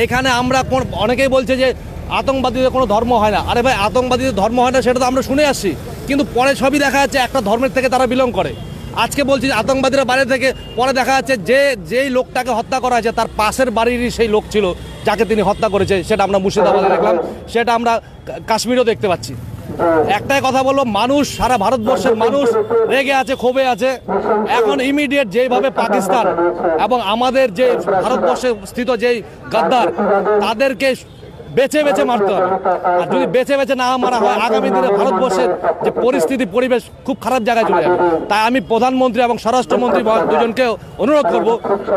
এখানে আমরা অনেকেই বলছে যে আতঙ্কবাদীদের কোনো ধর্ম হয় না। আরে ভাই, আতঙ্কবাদীদের ধর্ম হয় না সেটা তো আমরা শুনে আসছি, কিন্তু পরে সবই দেখা যাচ্ছে একটা ধর্মের থেকে তারা বিলং করে। আজকে বলছি আতঙ্কবাদীরা বাইরে থেকে, পরে দেখা যাচ্ছে যেই লোকটাকে হত্যা করা হয়েছে তার পাশের বাড়িরই সেই লোক ছিল যাকে তিনি হত্যা করেছে। সেটা আমরা মুর্শিদাবাদে দেখলাম, সেটা আমরা কাশ্মীরেও দেখতে পাচ্ছি। একটাই কথা বলবো, মানুষ, সারা ভারতবর্ষের মানুষ রেগে আছে, ক্ষোভে আছে। এখন ইমিডিয়েট যেইভাবে পাকিস্তান এবং আমাদের যে ভারতবর্ষে স্থিত যেই গাদ্দার, তাদেরকে বেছে বেছে মারতে হবে। আর যদি বেছে বেছে না মারা হয়, আগামী দিনে ভারতবর্ষের যে পরিস্থিতি, পরিবেশ খুব খারাপ জায়গায় চলে যাবে। তাই আমি প্রধানমন্ত্রী এবং স্বরাষ্ট্রমন্ত্রী দুজনকে অনুরোধ করব,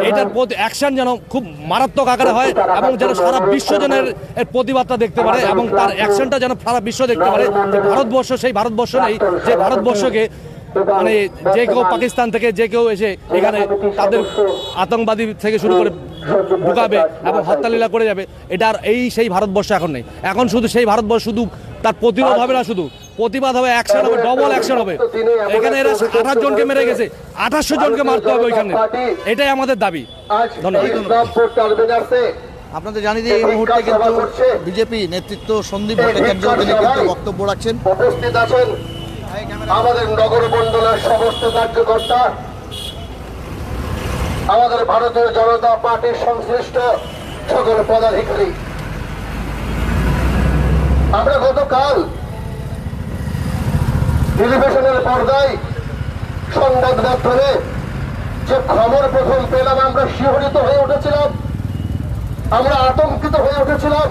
এটার প্রতি অ্যাকশন যেন খুব মারাত্মক আকারে হয় এবং যেন সারা বিশ্বজনের এর প্রতিবাদটা দেখতে পারে এবং তার অ্যাকশনটা যেন সারা বিশ্ব দেখতে পারে যে ভারতবর্ষ সেই ভারতবর্ষ নেই যে ভারতবর্ষকে মানে যে কেউ পাকিস্তান থেকে যে কেউ এসে এখানে তাদের আতঙ্কবাদী থেকে শুরু করে ঢুকাবে এবং হত্যালীলা করে যাবে। এটার সেই ভারতবর্ষ এখন নেই। এখন শুধু সেই ভারতবর্ষ শুধু তার প্রতিরোধ হবে না, শুধু প্রতিবাদ হবে, অ্যাকশন হবে, ডবল অ্যাকশন হবে। এখানে এরা 28 জনকে মেরে গেছে, 2800 জনকে মারতে হবে ওইখানে। এটাই আমাদের দাবি। ধন্যবাদ। আপনাদের জানিয়ে দিই, এই মুহূর্তে কিন্তু বিজেপি নেতৃত্ব সন্দীপ ভট্টাচার্য তিনি কিন্তু বক্তব্য রাখছেন। উপস্থিত আছেন আমাদের নগর মণ্ডলের সমস্ত কার্যকর্তা, আমাদের ভারতীয় জনতা পার্টির সংশ্লিষ্ট সকল পদাধিকারী। আমরা গতকাল টেলিভিশনের পর্দায় সংবাদ মাধ্যমে যে খবর প্রথম পেলাম, আমরা শিহরিত হয়ে উঠেছিলাম, আমরা আতঙ্কিত হয়ে উঠেছিলাম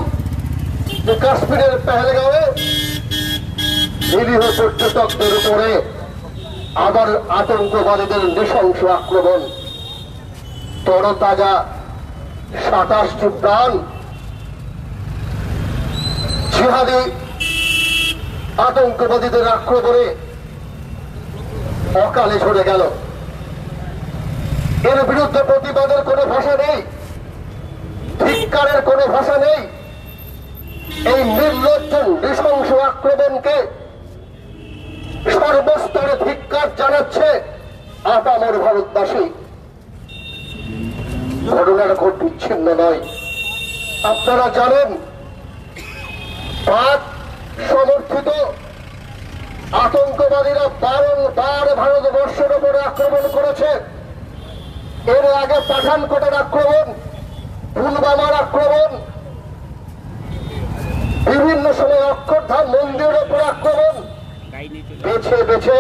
যে কাশ্মীরের পেহেলগাঁওয়ে নিরীহ পর্যটকদের উপরে আবার আতঙ্কবাদীদের নৃশংস আক্রমণ। তরতাজা 27টি প্রাণ জিহাদি আতঙ্কবাদীদের আক্রমণে অকালে ঝরে গেল। এর বিরুদ্ধে প্রতিবাদের কোনো ভাষা নেই, ধিক্কারের কোনো ভাষা নেই। এই নির্লজ্জ নৃশংস আক্রমণকে সর্বস্তরে ধিক্কার জানাচ্ছে আপামর ভারতবাসী। ঘটনার খুব বিচ্ছিন্ন নয়। আপনারা জানেন, পাক সমর্থিত আতঙ্কবাদীরা বারংবার ভারতবর্ষের উপরে আক্রমণ করেছে। এর আগে পাঠানকোটের আক্রমণ, পুলওয়ামার আক্রমণ, বিভিন্ন সময় অক্ষরধাম মন্দিরের উপর আক্রমণ, বেছে বেছে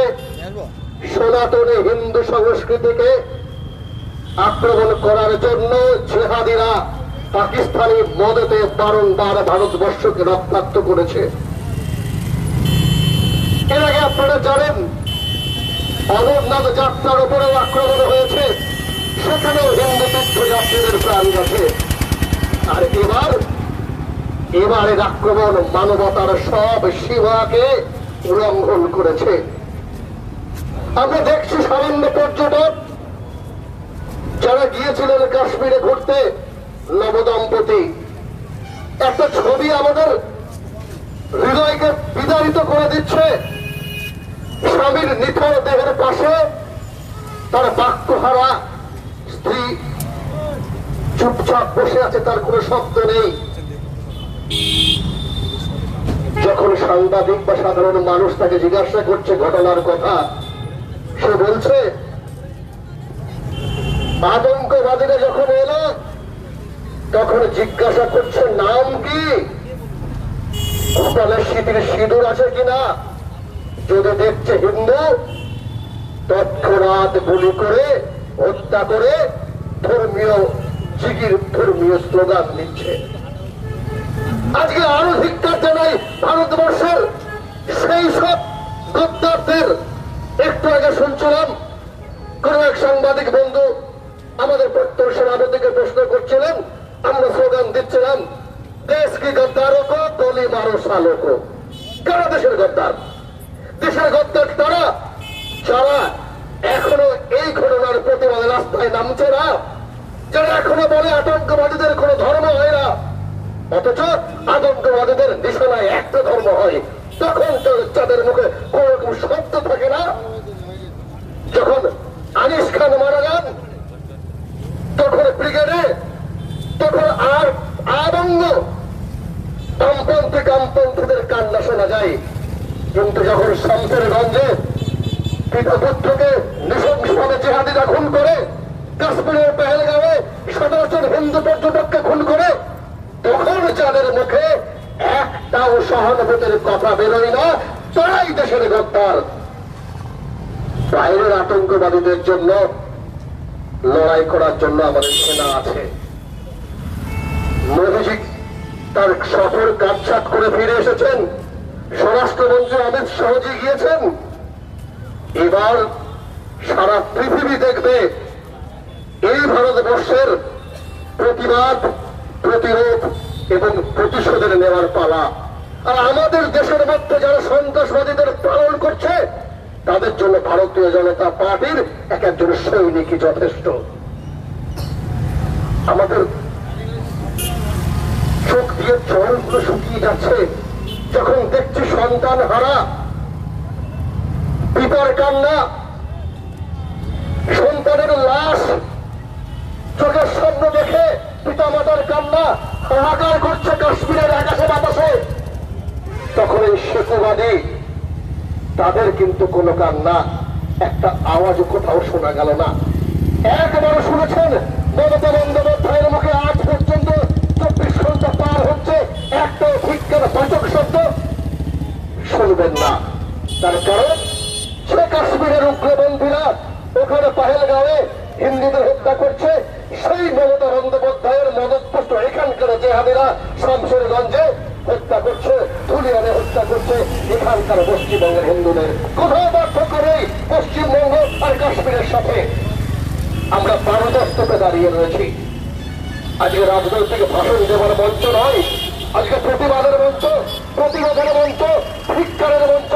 সনাতনী হিন্দু সংস্কৃতিকে আক্রমণ করার জন্য জিহাদিরা পাকিস্তানি মদতে বারংবার ভারতবর্ষকে রক্তাক্ত করেছে। এর আগে আপনারা জানেন, অমরনাথ যাত্রার উপরেও আক্রমণ হয়েছে, সেখানেও হিন্দু তীর্থযাত্রীদের প্রাণ গেছে। আর এবারের আক্রমণ মানবতার সব সীমাকে উল্লঙ্ঘন করেছে। আমরা দেখছি সামান্য পর্যটক যারা গিয়েছিলেন কাশ্মীরে ঘুরতে, নবদম্পতি, একটা ছবি আমাদের হৃদয়কে বিদারিত করে দিচ্ছে। স্বামীর নিথর দেহের পাশে তার বাক্যহারা স্ত্রী চুপচাপ বসে আছে, তার কোনো শব্দ নেই। যখন সাংবাদিক বা সাধারণ মানুষ তাকে জিজ্ঞাসা করছে ঘটনার কথা, সে বলছে আতঙ্কবাদীরা যখন এলো তখন জিজ্ঞাসা করছে নাম কি, কপালে সিঁদুর আছে কিনা। যদি দেখছে হিন্দু, তৎক্ষণাৎ গুলি করে হত্যা করে ধর্মীয় স্লোগান দিচ্ছে। আজকে আরো ধিক্কার জানাই ভারতবর্ষের সেই সব গদ্দারদের। একটু আগে শুনছিলাম কোন এক সাংবাদিক বন্ধু আমাদের প্রত্যর্ষণ আমাদেরকে প্রশ্ন করছিলেন, আমরা স্লোগান দিচ্ছিলাম, দেশ কি গদ্দারও কো গলি মারো সালো কো। কারা দেশের গদ্দার? দেশের গদ্দার তারা যারা এখনো এই ঘটনার প্রতিবাদে রাস্তায় নামছে না, যারা এখনো বলে আতঙ্কবাদীদের কোনো ধর্ম হয় না, অথচ আতঙ্কবাদীদের নিশানায় একটা ধর্ম হয়। তখন তাদের মুখে কোন রকম শব্দ থাকে না। যখন আনিস খান মারা যান, একটা পুত্রকে নৃশংসভাবে জিহাদিরা খুন করে, কাশ্মীরের পেহেলগাঁওয়ে 17 জন হিন্দু পর্যটককে খুন করে, তখন যাদের মুখে একটাও সহানুভূতির কথা বেরোয় না, তারাই দেশের গদ্দার। বাইরের আতঙ্কবাদীদের জন্য লড়াই করার জন্য আমাদের সেনা আছে। মোদীজি তার সফর কাটছাট করে ফিরে এসেছেন, স্বরাষ্ট্রমন্ত্রী অমিত শাহজি গিয়েছেন। এবার সারা পৃথিবী দেখবে এই ভারতবর্ষের প্রতিবাদ, প্রতিরোধ এবং প্রতিশোধের নেওয়ার পালা। আর আমাদের দেশের মধ্যে যারা সন্ত্রাসবাদীদের পালন করছে, তাদের জন্য ভারতীয় জনতা পার্টির এক একজন সৈনিকই যথেষ্ট। আমাদের চোখ দিয়ে জলগুলো শুকিয়ে যাচ্ছে যখন দেখছি সন্তান হারা পিতার কান্না, সন্তানের লাশ চোখের সামনে দেখে পিতা মাতার কান্না হাহাকার করছে কাশ্মীরের আকাশে বাতাসে। তখন এই সেতুবাদী তাদের কিন্তু কোনো কান্না, একটা আওয়াজও কোথাও শোনা গেল না। একবার শুনেছেন মমতা বন্দ্যোপাধ্যায়ের মুখে আজ পর্যন্ত 24 ঘন্টা পার হচ্ছে একটা ভিক্ষার বাচক শব্দ শুনবেন না। তার কারণ সে কাশ্মীরের উগ্রপন্থীরা ওখানে পাহেলগাঁওয়ে হিন্দুদের হত্যা করছে, সেই মমতা বন্দ্যোপাধ্যায়ের মদতপুষ্ট এখানকার জেহাদিরা শামশেরগঞ্জে হত্যা করছে, ধুলিয়ানে হত্যা করছে এখানকার পশ্চিমবঙ্গের হিন্দুদের। কোথাও পার্থক্য নেই পশ্চিমবঙ্গ আর কাশ্মীরের সাথে। আমরা পারদস্ততে দাঁড়িয়ে রয়েছি। আজকে রাজনৈতিক ভাষণ দেওয়ার মঞ্চ নয়, আজকে প্রতিবাদের মঞ্চ, প্রতিবাদের মঞ্চ, ধিক্কারের মঞ্চ।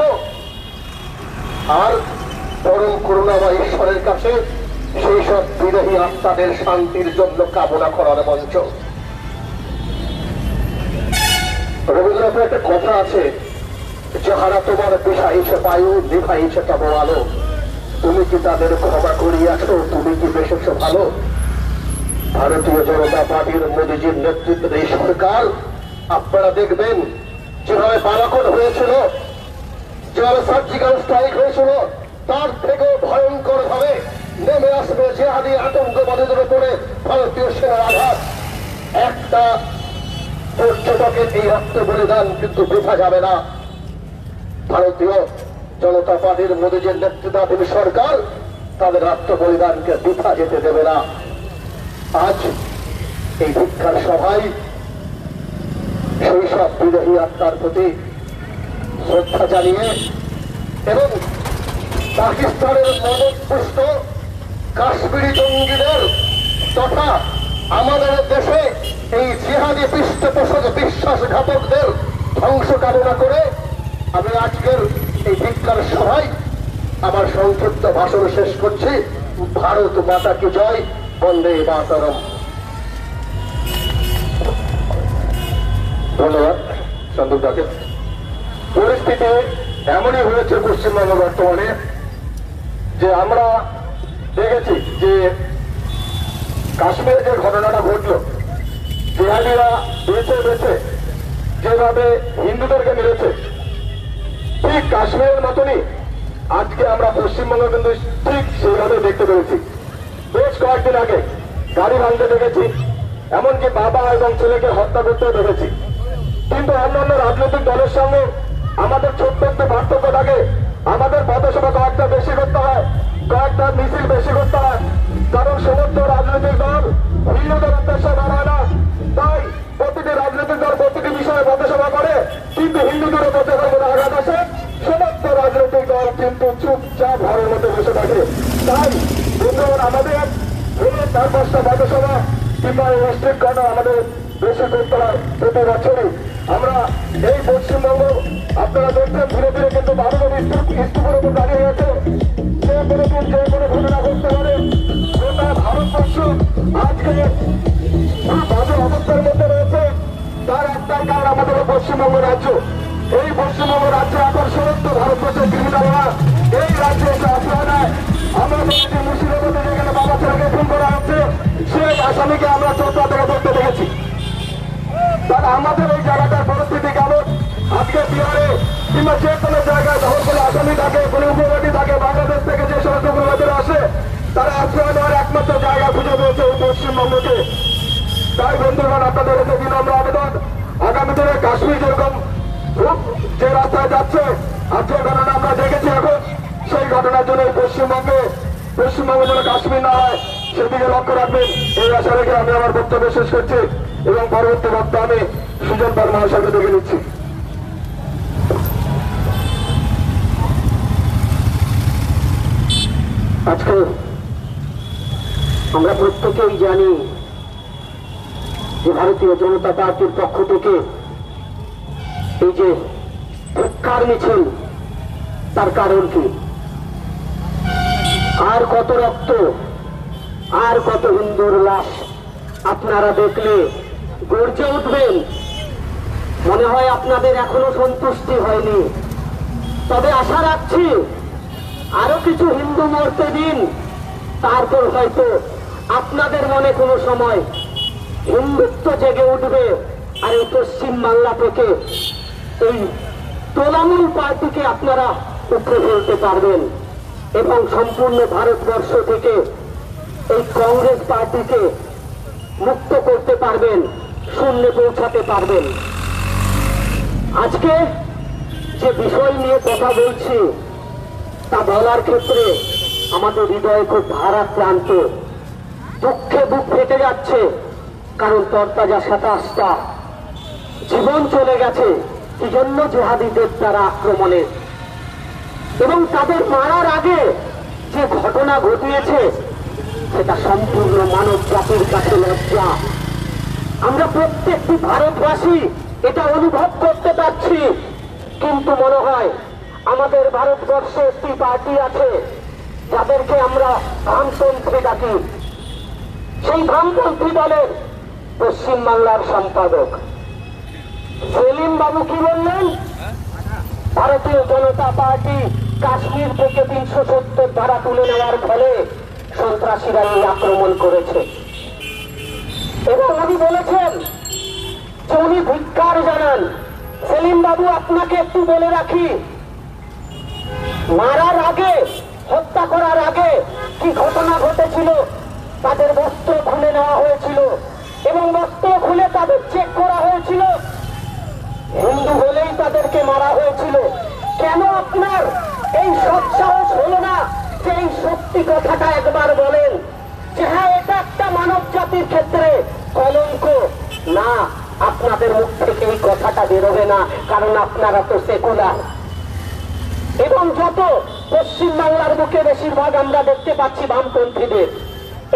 আর পরম করুণাময় ঈশ্বরের কাছে সেই সব বিদেহী আত্মাদের শান্তির জন্য কামনা করার মঞ্চ। রবীন্দ্রনাথের একটা কথা আছে, যাহারা তোমার বিষাইছে বায়ু, নিভাইছে তব আলো, তুমি কি তাদের ক্ষমা করিয়াছ, তুমি কি বেসেছ ভালো? ভারতীয় জনতা পার্টির মোদীজির নেতৃত্বে এই সরকার, আপনারা দেখবেন যেভাবে বালাকোট হয়েছিল, যেভাবে সার্জিক্যাল স্ট্রাইক হয়েছিল, তার থেকেও ভয়ঙ্কর ভাবে নেমে আসবে জিহাদি আতঙ্কবাদীদের উপরে ভারতীয় সেনার আঘাত। একটা পর্যটকের এই আত্মবলিদান কিন্তু বৃথা যাবে না। ভারতীয় জনতা পার্টির মোদীজির নেতৃত্বাধীন সরকার তাদের আত্মবলিদানকে বৃথা যেতে দেবে না। আজ এই ভিক্ষার সভায় সেই সব বিদেহী আত্মার প্রতি শ্রদ্ধা জানিয়ে এবং পাকিস্তানের মদতপুষ্ট কাশ্মীরি জঙ্গিদের তথা আমাদের দেশে এই জিহাদি পৃষ্ঠপোষক বিশ্বাসঘাতকদের ধ্বংস কামনা করে আমি আজকের এই ভিক্ষার সভায় আমার সংক্ষিপ্ত ভাষণ শেষ করছি। ভারত মাতা কি জয়, বন্দে মাতরম। ধন্যবাদ সন্দীপ দাকে। পরিস্থিতি এমনই হয়েছে পশ্চিমবঙ্গ বর্তমানে যে আমরা দেখেছি যে কাশ্মীরে যে ঘটনাটা ঘটল, জিহাদিরা বেছে বেছে যেভাবে হিন্দুদেরকে মেরেছে, ঠিক কাশ্মীরের মতনই আজকে আমরা পশ্চিমবঙ্গে কিন্তু ঠিক সেইভাবে দেখতে পেরেছি। বেশ কয়েকদিন আগে গাড়ি ভাঙতে দেখেছি, এমনকি বাবা এবং ছেলেকে হত্যা করতে দেখেছি। কিন্তু অন্যান্য রাজনৈতিক দলের সঙ্গে আমাদের ছোট্ট একটু পার্থক্য থাকে। আমাদের পথসভা কয়েকটা বেশি করতে হয়, কয়েকটা মিছিল বেশি করতে হয়, কারণ সমস্ত রাজনৈতিক দল হিন্দুদের উদ্দেশ্যে দাঁড়ায় না। তাই প্রতিটি রাজনৈতিক দল প্রতিটি বিষয়ে পথসভা করে, কিন্তু হিন্দুদের উপর যখন কোনো আঘাত আসে সমস্ত রাজনৈতিক দল কিন্তু চুপচাপ ঘরের মধ্যে বসে থাকে। তাই বন্ধুগণ, আমাদের 4-5টা পথসভা কিংবা রেস্ট্রিক্ট করা আমাদের বেশি করতে হয় প্রতি বছরই। আমরা এই পশ্চিমবঙ্গ আপনারা দেখছেন ধীরে ধীরে কিন্তু ভারতের স্তূপের উপর দাঁড়িয়ে গেছে। যে কোনো দিন যে কোনো ঘটনা ঘটতে পারে। গোটা ভারতবর্ষ আজকে বাজে অবস্থার মধ্যে রয়েছে, তার একটাই কারণ আমাদের পশ্চিমবঙ্গ রাজ্য। এই পশ্চিমবঙ্গ রাজ্য এখন সমস্ত ভারতবর্ষের ক্রিমিনালরা এই রাজ্যে এসে আশ্রয় নেয়। আমরা দেখেছি মুর্শিদাবাদে যেখানে বাবা ছেলেকে খুন করা হচ্ছে, সেই আসামিকে আমরা চোদ্দা থেকে ধরতে দেখেছি। তাহলে আমাদের এই জায়গাটার পরিস্থিতি কেমন? আজকে বিহারে কিংবা যে কোনো জায়গায় দখল করে আসামি থাকে, কোনো উপজাতি থাকে, বাংলাদেশ থেকে যে সমস্ত উপজাতিরা আসে তারা আশ্রয় নেওয়ার একমাত্র জায়গা খুঁজে পেয়েছে এই পশ্চিমবঙ্গকে। তাই বন্ধুগণ, আপনাদের কাছে বিনম্র আবেদন, আগামী দিনে কাশ্মীর যেরকম যে রাস্তায় যাচ্ছে আর যে ঘটনা আমরা দেখেছি এখন, সেই ঘটনার জন্য পশ্চিমবঙ্গ যেন কাশ্মীর না হয় সেদিকে লক্ষ্য রাখবেন। এই আশা রেখে আমি আমার বক্তব্য শেষ করছি এবং পরবর্তী বক্তব্য আমি সুজন পাল মহাশয়কে দেখে নিচ্ছি। আজকে আমরা প্রত্যেকেই জানি যে ভারতীয় জনতা পার্টির পক্ষ থেকে এই যে ধিক্কার মিছিল, তার কারণ কি? আর কত রক্ত, আর কত হিন্দুর লাশ আপনারা দেখলে গর্জে উঠবেন? মনে হয় আপনাদের এখনো সন্তুষ্টি হয়নি। তবে আশা রাখছি আরো কিছু হিন্দু মরতে দিন, তারপর হয়তো আপনাদের মনে কোনো সময় হিন্দুত্ব জেগে উঠবে। আর এই পশ্চিম বাংলা থেকে এই তোলামূল পার্টিকে আপনারা উপরে ফেলতে পারবেন এবং সম্পূর্ণ ভারতবর্ষ থেকে এই কংগ্রেস পার্টিকে মুক্ত করতে পারবেন, শূন্যে পৌঁছাতে পারবেন। আজকে যে বিষয় নিয়ে কথা বলছি তা বলার ক্ষেত্রে আমাদের হৃদয়ে খুব ভারাক্রান্ত, দুঃখে বুক ফেটে যাচ্ছে। কারণ তরতাজা 27টা জীবন চলে গেছে কি জন্য? জেহাদিদের দ্বারা আক্রমণে। এবং তাদের মারার আগে যে ঘটনা ঘটিয়েছে সেটা সম্পূর্ণ মানব জাতির কাছে লজ্জা। আমরা প্রত্যেকটি ভারতবাসী এটা অনুভব করতে পারছি, কিন্তু মনে হয় আমাদের ভারতবর্ষে একটি পার্টি আছে যাদেরকে আমরা বামপন্থী ডাকি। সেই বামপন্থী দলের পশ্চিমবাংলার সম্পাদক সেলিম বাবু কি বললেন? ভারতীয় জনতা পার্টি কাশ্মীর থেকে 370 ধারা তুলে নেওয়ার ফলে সন্ত্রাসীরা এই আক্রমণ করেছে এবং উনি বলেছেন যে উনি ধিক্কার জানান। সেলিম বাবু, আপনাকে একটু বলে রাখি, মারার আগে, হত্যা করার আগে কি ঘটনা ঘটেছিল? তাদের বস্ত্র খুলে নেওয়া হয়েছিল এবং বস্ত্র খুলে তাদের চেক করা হয়েছিল। হিন্দু হলেই তাদেরকে মারা হয়েছিল। কেন আপনার এই সৎসাহস হলো না যে এই সত্যি কথাটা একবার বলেন যে হ্যাঁ, এটা একটা মানব জাতির ক্ষেত্রে কলঙ্ক? না, আপনাদের মুখ থেকে এই কথাটা বেরোবে না, কারণ আপনারা তো সেকুলার। এবং যত পশ্চিমবাংলার বুকে বেশিরভাগ আমরা দেখতে পাচ্ছি বামপন্থীদের।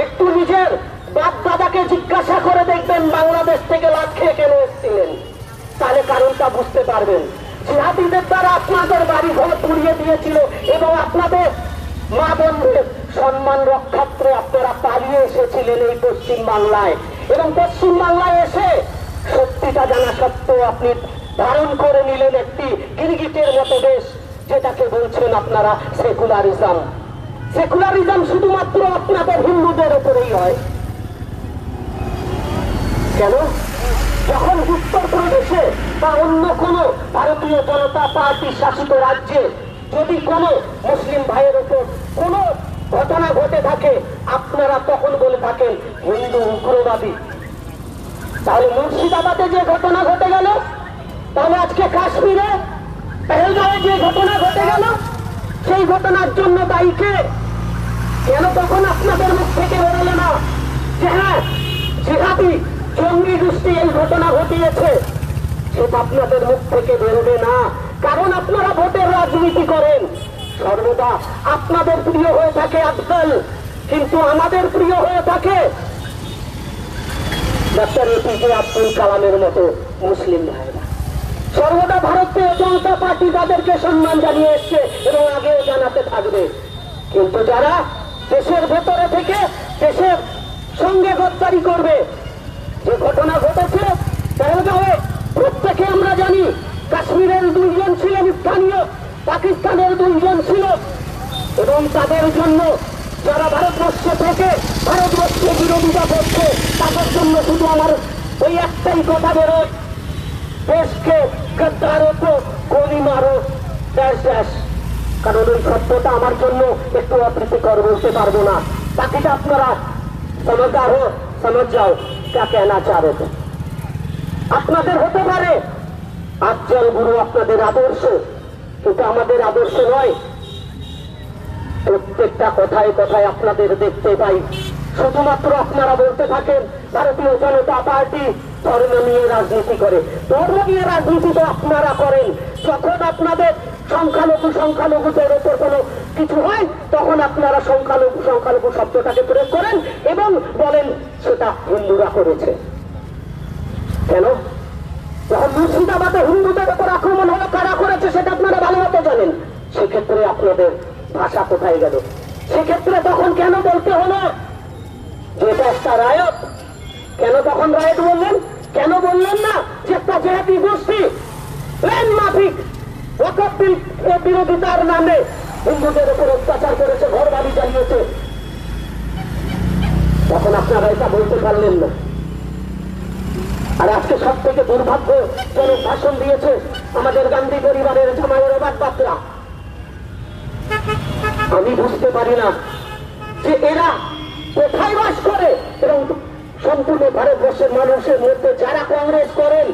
একটু নিজের বাপ দাদাকে জিজ্ঞাসা করে দেখবেন বাংলাদেশ থেকে লাট খেয়ে কেন এসেছিলেন, তাহলে কারণটা বুঝতে পারবেন। জিহাদিদের দ্বারা আপনাদের বাড়ি ঘর পুড়িয়ে দিয়েছিল এবং আপনাদের মা বোনদের সম্মান রক্ষার্থে আপনারা পালিয়ে এসেছিলেন এই পশ্চিম বাংলায়। এবং পশ্চিম বাংলায় এসে সত্যিটা জানা সত্ত্বেও আপনি ধারণ করে নিলেন একটি গিরগিটের মতো দেশ, যেটাকে বলছেন আপনারা সেকুলারিজম। সেকুলারিজম শুধুমাত্র আপনাদের হিন্দুদের উপরেই হয়। কেন? যখন উত্তরপ্রদেশে বা অন্য কোন ভারতীয় জনতা পার্টি শাসিত রাজ্যে যদি কোন মুসলিম ভাইয়ের উপর কোন ঘটনা ঘটে থাকে, আপনারা তখন বলে থাকেন হিন্দু উগ্রবাদী। তাহলে মুর্শিদাবাদে যে ঘটনা ঘটে গেল, তাহলে আজকে কাশ্মীরে পেহেলগাঁওয়ে যে ঘটনা ঘটে গেল, সেই ঘটনার জন্য দায়ী কে? কেন তখন আপনাদের মুখ থেকে বেরোলো না যে হ্যাঁ, জিহাদি জঙ্গি গোষ্ঠী এই ঘটনা ঘটিয়েছে? সেটা আপনাদের মুখ থেকে বেরোবে না, কারণ আপনারা ভোটের রাজনীতি করেন। সর্বদা আপনাদের প্রিয় হয়ে থাকে আফজল, কিন্তু আমাদের প্রিয় হয়ে থাকে ডক্টর এপিজে আব্দুল কালামের মতো মুসলিম ভাইরা। সর্বদা ভারতীয় জনতা পার্টি তাদেরকে সম্মান জানিয়ে এসছে এবং আগেও জানাতে থাকবে। কিন্তু যারা দেশের ভেতরে থেকে দেশের সঙ্গে গদ্দারি করবে, যে ঘটনা ঘটেছে পেহেলগাঁওয়ে, প্রত্যেকে আমরা জানি কাশ্মীরের 2 জন ছিলেন স্থানীয়, পাকিস্তানের 2 জন ছিল এবং তাদের জন্য যারা ভারতবর্ষে থেকে ভারতবর্ষে বিরোধিতা করছে তাদের জন্য শুধু আমার ওই একটাই কথা বেরোয়, দেশকে गद्दारों को गोली मारो डैश डैश। কারণ ওই শব্দটা আমার জন্য একটু অপ্রীতিকর বলতে পারবো না। বাকিটা আপনারা समझदार हो, समझ जाओ क्या कहना चाह रहे थे। আপনাদের হতে পারে আফজল গুরু আপনাদের আদর্শ, কিন্তু আমাদের আদর্শ নয়। প্রত্যেকটা কথায় কথায় আপনাদের দেখতে পাই শুধুমাত্র আপনারা বলতে থাকেন ভারতীয় জনতা পার্টি ধর্ম নিয়ে রাজনীতি করে। ধর্ম নিয়ে রাজনীতি তো আপনারা করেন যখন আপনাদের সংখ্যালঘুদের উপর কোনো কিছু হয়, তখন আপনারা সংখ্যালঘু শব্দটাকে প্রয়োগ করেন এবং বলেন সেটা হিন্দুরা করেছে। কেন? যখন মুর্শিদাবাদে হিন্দুদের উপর আক্রমণ হলো, কারা করেছে সেটা আপনারা ভালো মতো জানেন। সেক্ষেত্রে আপনাদের ভাষা কোথায় গেল? সেক্ষেত্রে তখন কেন বলতে হলো যে এটা একটা রায়ত? কেন তখন রায়ত বললেন? কেন বললেন না যে একটা জেহাদি গোষ্ঠী প্ল্যান মাফিক ওয়াকফ বিল বিরোধিতার নামে হিন্দুদের উপর অত্যাচার করেছে, ঘর বাড়ি জ্বালিয়েছে? তখন আপনারা এটা বলতে পারলেন না। আর আজকে সব থেকে দুর্ভাগ্যজনক ভাষণ দিয়েছে আমাদের গান্ধী পরিবারের জামাইয়ের বাগবাতরা। আমি বুঝতে পারি না যে এরা কোথায় বাস করে এবং সম্পূর্ণ ভারতবর্ষের মানুষের মধ্যে যারা কংগ্রেস করেন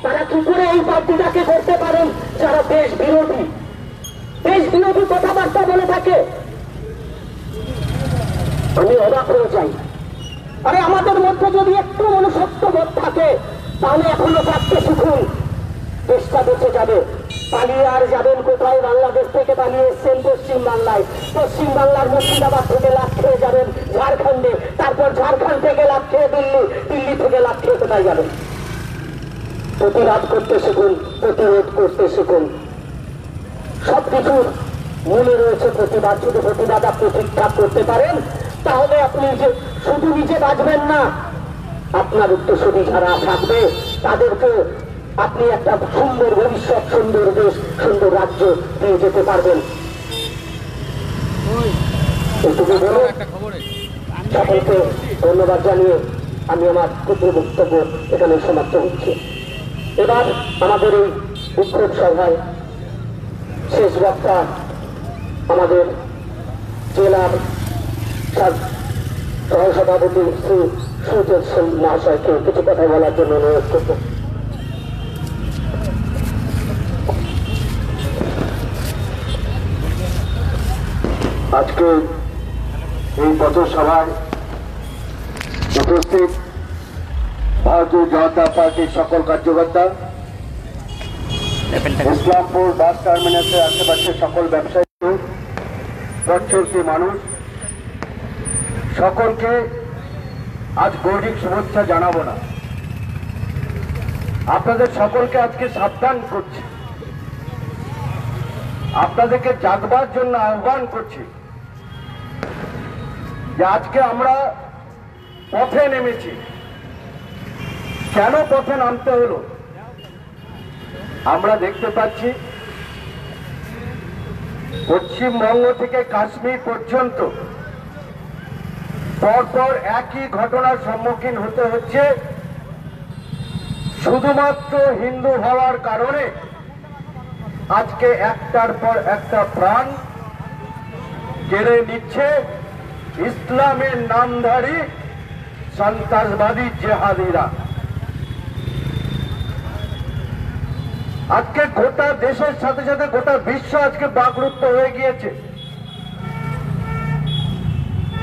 তারা কি করে এই পার্টিটাকে করতে পারেন যারা দেশ বিরোধী কথাবার্তা বলে থাকে। আমি অবাক হয়ে যাই। আরে আমাদের মধ্যে যদি একটু মনুষ্যত্ব বোধ থাকে তাহলে এখনো থাকতে শিখুন, দেশটা বেঁচে যাবে। পালিয়ে আর যাবেন কোথায়? বাংলাদেশ থেকে পালিয়ে এসছেন পশ্চিম বাংলায়, পশ্চিম বাংলার মুর্শিদাবাদ থেকে লাভ খেয়ে যাবেন ঝাড়খণ্ডে, তারপর ঝাড়খণ্ড থেকে লাভ খেয়ে দিল্লি, দিল্লি থেকে লাভ খেয়ে কোথায় যাবেন? প্রতিবাদ করতে শিখুন, প্রতিরোধ করতে শিখুন। সবকিছুর মূলে রয়েছে প্রতিবাদ। শুধু প্রতিবাদ আপনি ঠিকঠাক করতে পারেন তাহলে আপনি যে শুধু নিজে বাঁচবেন না, আপনার উত্তরসূরি যারা থাকবে তাদেরকে আপনি একটা সুন্দর ভবিষ্যৎ, সুন্দর দেশ, সুন্দর রাজ্য দিয়ে যেতে পারবেন। এইটুকু বলে সকলকে ধন্যবাদ জানিয়ে আমি আমার ক্ষুদ্র বক্তব্য এখানে সমাপ্ত হচ্ছে। এবার আমাদের এই বিক্ষোভ সভায় শেষ বক্তা আমাদের জেলার সহসভাপতি শ্রী সুজেত সিং মহাশয়কে কিছু কথা বলার জন্য অনুরোধ করব। আজকে এই পথসভায় উপস্থিত ভারতীয় জনতা পার্টির সকল কার্যকর্তা, ইসলামপুর বাস টার্মিনাসের আশেপাশে সকল ব্যবসায়ী, পথচলতি মানুষ, সকলকে আজ গৌরিক শুভেচ্ছা জানাবো না। আপনাদের সকলকে আজকে সাবধান করছি, আপনাদেরকে জাগবার জন্য আহ্বান করছি যে আজকে আমরা পথে নেমেছি। কেন পথে নামতে হলো? আমরা দেখতে পাচ্ছি পশ্চিমবঙ্গ থেকে কাশ্মীর পর্যন্ত পরপর একই ঘটনার সম্মুখীন হতে হচ্ছে। শুধুমাত্র হিন্দু হওয়ার কারণে আজকে একটার পর একটা প্রাণ কেড়ে নিচ্ছে ইসলামের নামধারী সন্ত্রাসবাদী জেহাদিরা। আজকে গোটা দেশের সাথে সাথে গোটা বিশ্ব আজকে বাকরুদ্ধ হয়ে গিয়েছে।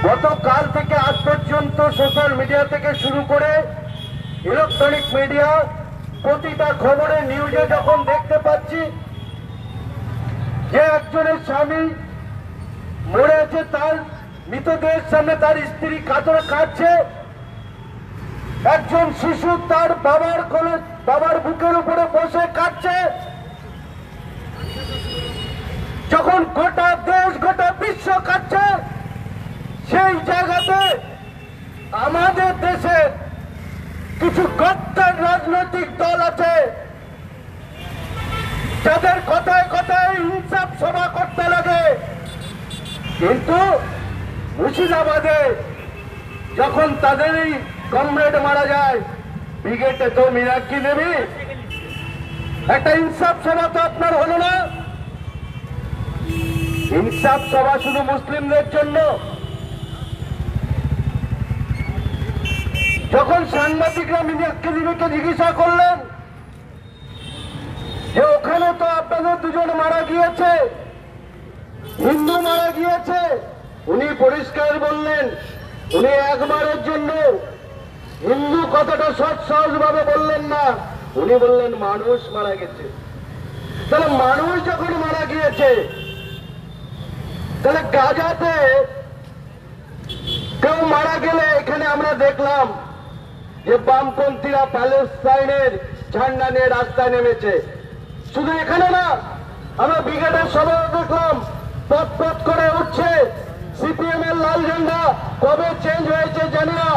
গতকাল থেকে আজ পর্যন্ত সোশ্যাল মিডিয়া থেকে শুরু করে ইলেকট্রনিক মিডিয়া প্রতিটা খবরে নিউজে যখন দেখতে পাচ্ছি যে একজনের স্বামী মরেছে, তার মৃতদেহের সামনে তার স্ত্রী কাতরে কাঁদছে, একজন শিশু তার বাবার বুকের উপরে বসে কাঁদছে, যখন গোটা দেশ গোটা বিশ্ব কাঁদছে, সেই জায়গাতে আমাদের দেশে কিছু গদ্দার রাজনৈতিক দল আছে যাদের কথায় কথায় ইনসাফ সভা করতে লাগে, কিন্তু মুর্শিদাবাদে যখন তাদেরই কমরেড মারা যায়, ব্রিগেডে তো মিনাক্ষী দেবী একটা ইনসাফ সভা তো আপনার হলো না। ইনসাফ সভা শুধু মুসলিমদের জন্য। যখন সাংবাদিকরা মিডিয়াকে জিজ্ঞাসা করলেন যে ওখানে তো আপনাদের দুজন মারা গিয়েছে, হিন্দু মারা গিয়েছে, উনি পরিষ্কার বললেন, উনি একবারের জন্য হিন্দু কথাটা সহজ ভাবে বললেন না, উনি বললেন মানুষ মারা গেছে। তাহলে মানুষ যখন মারা গিয়েছে, তাহলে গাজাতে কেউ মারা গেলে এখানে আমরা দেখলাম যে বামপন্থীরা প্যালেস্টাইনের ঝান্ডা নিয়ে রাস্তায় নেমেছে। শুধু এখানে না, আমরা ব্রিগেডের সবাই দেখলাম পথ পথ করে উঠছে সিপিএম এর লাল ঝান্ডা। কবে চেঞ্জ হয়েছে জানি না,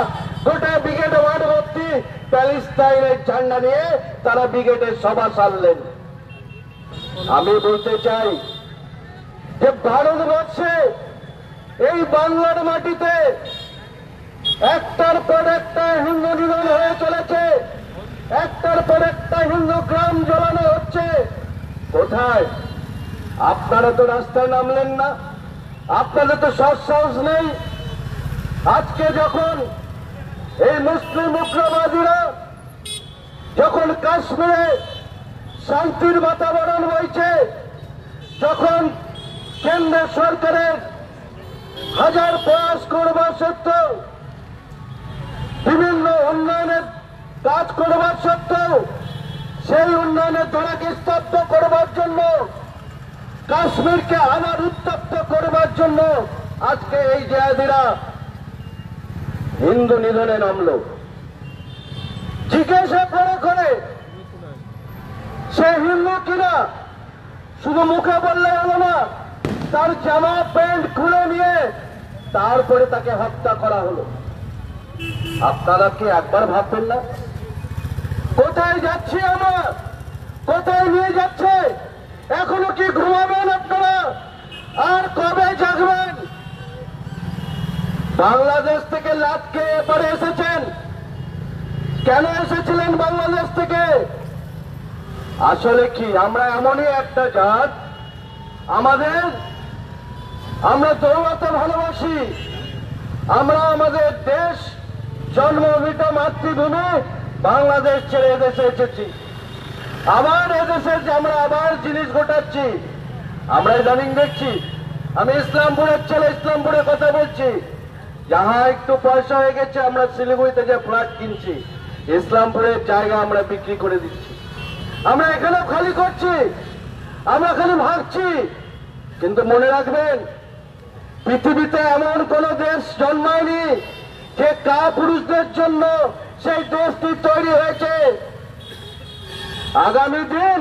গোটা ব্রিগেড ওয়ার্ড ভর্তি প্যালেস্টাইনের ঝান্ডা নিয়ে তারা ব্রিগেডের সভা সারলেন। আমি বলতে চাই যে ভারতবর্ষে এই বাংলার মাটিতে একটার পর একটা হিন্দু নিধন হয়ে চলেছে, একটার পর একটা হিন্দু গ্রাম জ্বালানো হচ্ছে। কোথায়? আপনারা তো রাস্তায় নামলেন না, আপনাদের তো সাহস নেই। আজকে যখন এই মুসলিম উগ্রবাদীরা যখন কাশ্মীরে শান্তির বাতাবরণ হয়েছে, যখন কেন্দ্র সরকারের হাজার প্রয়াস করবার সত্ত্বেও, বিভিন্ন উন্নয়নের কাজ করবার সত্ত্বেও, সেই উন্নয়নের ধারাকে স্তব্ধ করবার জন্য, কাশ্মীরকে আবার উত্তপ্ত করবার জন্য আজকে এই জেহাদিরা হিন্দু নিধনে নামলো। জিজ্ঞাসা করে সে হিন্দু কিনা শুধু মুখে বললে হলো না, তার জামা প্যান্ট খুলে নিয়ে তারপরে তাকে হত্যা করা হলো। আপনারা কি একবার ভাববেন না কোথায় যাচ্ছি আমরা, কোথায় নিয়ে যাচ্ছে? এখনো কি ঘুমাবেন আপনারা? আর কবে জাগবেন? বাংলাদেশ থেকে লাট খেয়ে এবারে এসেছেন। কেন এসেছিলেন বাংলাদেশ থেকে? আসলে কি আমরা এমনই একটা জাত, আমরা দৌড়াতে ভালোবাসি, আমরা আমাদের দেশ জন্মভূমিটা মাতৃভূমি বাংলাদেশ ছেড়ে এদেশে এসেছি। আবার এদেশে আমরা আবার জিনিস ঘটাচ্ছি। আমরা ইদানিং দেখছি, আমি ইসলামপুরের ছেলে, ইসলামপুরে কথা বলছি, যাহা একটু পয়সা হয়ে গেছে আমরা শিলিগুড়িতে যে ফ্ল্যাট কিনছি, ইসলামপুরের জায়গা আমরা বিক্রি করে দিচ্ছি। আমরা এখানেও খালি করছি, আমরা খালি ভাবছি। কিন্তু মনে রাখবেন, পৃথিবীতে এমন কোন দেশ জন্মায়নি যে কাপুরুষদের জন্য সেই দেশটি তৈরি হয়েছে। আগামী দিন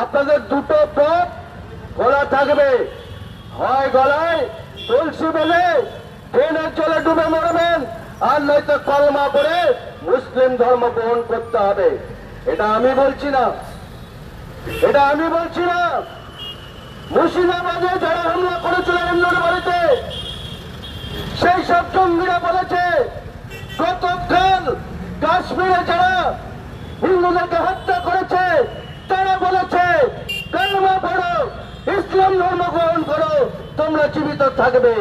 আপনাদের দুটো পথ খোলা থাকবে, হয় গলায় তুলসী বেলে ট্রেনের জলে ডুবে মরবেন, আর নয়তো কলমা পড়ে মুসলিম ধর্ম গ্রহণ করতে হবে। এটা আমি বলছি না, এটা আমি বলছি না। মুর্শিদাবাদে যারা হামলা করেছিল হিন্দুর বাড়িতে, সেই সব জঙ্গিরা বলেছে গতকাল কাশ্মীরে যারা হিন্দুদেরকে হত্যা করেছে তারা বলেছে কলমা পড়ো, ইসলাম ধর্ম গ্রহণ করো, তোমরা জীবিত থাকবে।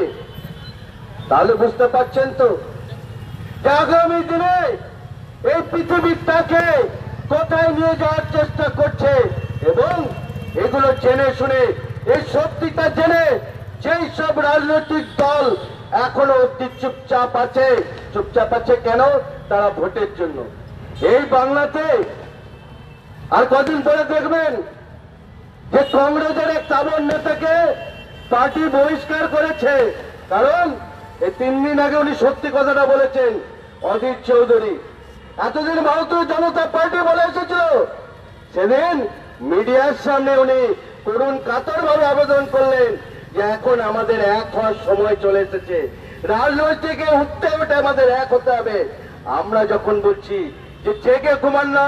তাহলে বুঝতে পারছেন তো যে আগামী দিনে এই পৃথিবীটাকে কোথায় নিয়ে যাওয়ার চেষ্টা করছে। এবং এগুলো জেনে শুনে, এই সত্যিটা জেনে যেই সব রাজনৈতিক দল এখনো অতি চুপচাপ আছে কেন? তারা ভোটের জন্য। এই বাংলাতে আর কদিন পরে দেখবেন যে কংগ্রেসের এক তাবড় নেতাকে পার্টি বহিষ্কার করেছে। কারণ এই 3 দিন আগে উনি সত্যি কথাটা বলেছেন, অধীর চৌধুরী। এতদিন ভারতীয় জনতা পার্টি বলে এসেছিল, সেদিন মিডিয়ার সামনে উনি করুণ কাতর ভাবে আবেদন করলেন যে এখন আমাদের এক হওয়ার সময় চলে এসেছে, রাজনৈতিক উঠতে আমাদের এক হতে হবে। আমরা যখন বলছি যে জেগে ঘুমান না,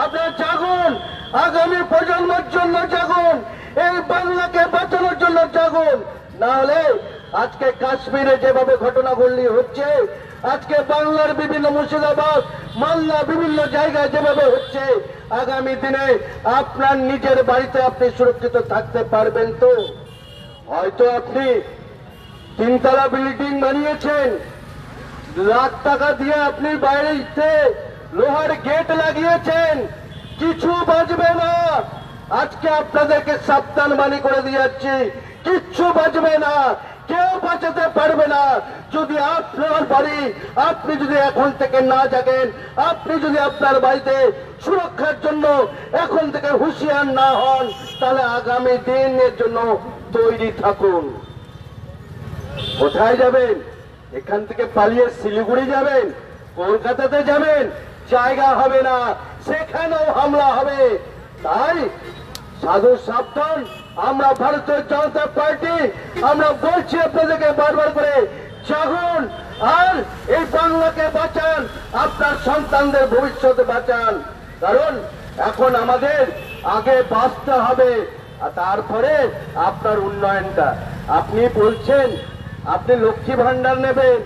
আপনারা জাগুন, আগামী প্রজন্মের জন্য জাগুন, এই বাংলাকে বাঁচানোর জন্য জাগুন। না হলে আজকে কাশ্মীরে যেভাবে ঘটনাগুলি হচ্ছে, আজকে বাংলার বিভিন্ন মুর্শিদাবাদ, মালদা, বিভিন্ন জায়গায় যেভাবে হচ্ছে, আগামী দিনে আপনার নিজের বাড়িতে আপনি সুরক্ষিত থাকতে পারবেন তো? হয়তো আপনি 3 তলা বিল্ডিং বানিয়েছেন, লাখ টাকা দিয়ে আপনি বাইরে লোহার গেট লাগিয়েছেন, কিছু বাঁচবে না। আজকে আপনাদেরকে সাবধান বাণী করে দিয়ে যাচ্ছি, কিচ্ছু বাঁচবে না, কেউ বাঁচাতে পারবে না। যদি আপনার বাড়ি আপনি যদি এখন থেকে না জাগেন, আপনি যদি আপনার বাড়িতে সুরক্ষার জন্য এখন থেকে হুঁশিয়ার না হন, তাহলে আগামী দিনের জন্য তৈরি থাকুন। কোথায় যাবেন? এখান থেকে পালিয়ে শিলিগুড়ি যাবেন, কলকাতাতে যাবেন, জায়গা হবে না, সেখানেও হামলা হবে। তাই সাধু সাবধান। আমরা ভারতীয় জনতা পার্টি আমরা বলছি আপনাদেরকে বারবার করে, জাগুন আর এই বাংলাকে বাঁচান, আপনার সন্তানদের ভবিষ্যৎ বাঁচান। কারণ এখন আমাদের আগে বাঁচতে হবে, আর তারপরে আপনার উন্নয়নটা। আপনি বলছেন আপনি লক্ষ্মী ভান্ডার নেবেন,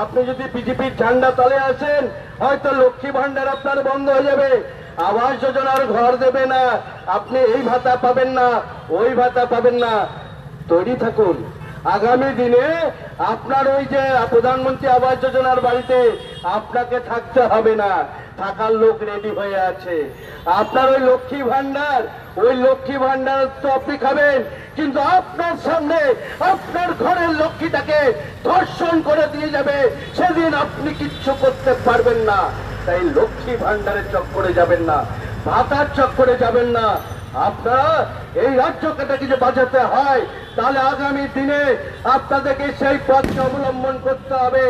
আপনি যদি বিজেপির ঝান্ডা তলে আসেন হয়তো লক্ষ্মী ভান্ডার আপনার বন্ধ হয়ে যাবে, আবাস যোজনার ঘর দেবে না, আপনি এই ভাতা পাবেন না, ওই ভাতা পাবেন না। তৈরি থাকুন, আগামী দিনে আপনার ওই যে প্রধানমন্ত্রী আবাস যোজনার বাড়িতে আপনাকে থাকতে হবে না, থাকার লোক রেডি হয়ে আছে। আপনার ওই লক্ষ্মী ভান্ডার তো আপনি খাবেন, কিন্তু আপনার সামনে আপনার ঘরের লক্ষ্মীটাকে ধর্ষণ করে দিয়ে যাবে, সেদিন আপনি কিচ্ছু করতে পারবেন না। তাই লক্ষ্মী ভান্ডারের চক্করে যাবেন না, ভাতার চক্করে যাবেন না। আপনারা এই রাজ্যকে যদি বাঁচাতে হয়, তাহলে আগামী দিনে আপনাদেরকে সেই পথকে অবলম্বন করতে হবে।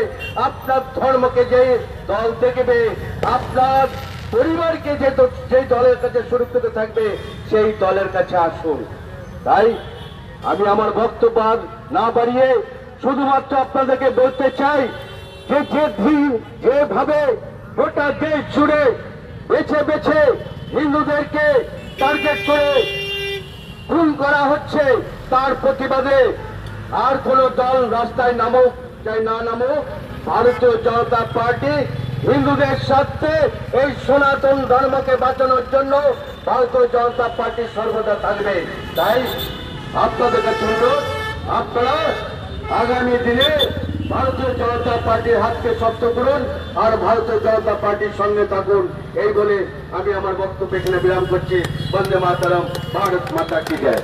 আপনার ধর্মকে যে দল দেখবে, আপনার পরিবারকে যে দলের কাছে সুরক্ষিত থাকবে, সেই দলের কাছে আসুন। তাই আমি আমার বক্তব্য না বাড়িয়ে শুধুমাত্র আপনাদেরকে বলতে চাই যে যেভাবে গোটা দেশ জুড়ে বেছে বেছে হিন্দুদেরকে টার্গেট করে খুন করা হচ্ছে, তার প্রতিবাদে আর কোন দল রাস্তায় নামুক চাই না নামুক, ভারতীয় জনতা পার্টি হিন্দুদের স্বার্থে এই সনাতন ধর্মকে বাঁচানোর জন্য ভারতীয় জনতা পার্টি সর্বদা থাকবে। তাই আপনাদের কাছে অনুরোধ, আপনারা আগামী দিনে ভারতীয় জনতা পার্টির হাতকে শক্ত করুন আর ভারতীয় জনতা পার্টির সঙ্গে থাকুন। এই বলে আমি আমার বক্তব্য এখানে বিরাম করছি। বন্দে মাতরম, ভারত মাতা কি জয়।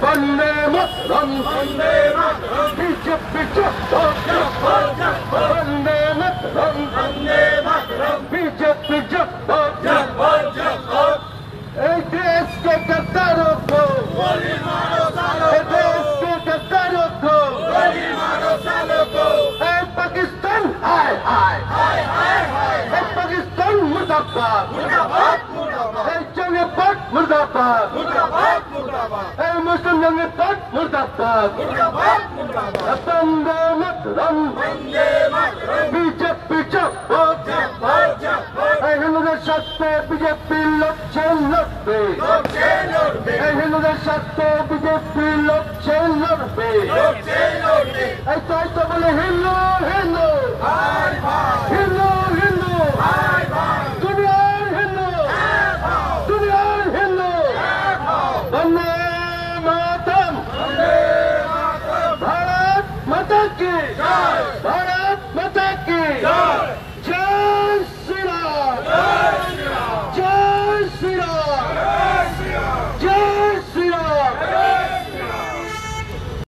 বন্দে মাতরম, বন্দে মাতরম, বিজেপি জিন্দাবাদ, বন্দে মাতরম, বন্দে মাতরম, বিজেপি জিন্দাবাদ। এই দেশকে গদ্দারোं को गोली मारो सालों को, देश के गद्दारों को गोली मारो सालों को। ए पाकिस्तान हाय हाय हाय हाय हाय, ए पाकिस्तान मुर्दाबाद मुर्दाबाद मुर्दाबाद, ए जंगे पार्ट मुर्दाबाद मुर्दाबाद मुर्दाबाद, ए मुस्लिम जंगे पार्ट मुर्दाबाद मुर्दाबाद मुर्दाबाद। बंदे मातरम, बंदे मातरम, बीजेपी जिंदाबाद जिंदाबाद जिंदाबाद। ए हिंदुদের সাথে বিজেপি লড়ছে লড়বে, লড়ছে লড়বে। এই হিন্দুদের সাথে বিজেপি লড়ছে লড়বে, লড়ছে লড়বে। এই তো বলে হিন্দু হিন্দু ভাই ভাই, হিন্দু হিন্দু ভাই ভাই, দুনিয়ার হিন্দু দুনিয়ার হিন্দু। বন্দে মাতরম, বন্দে মাতরম, ভারত মাতা কি জয়, ভারত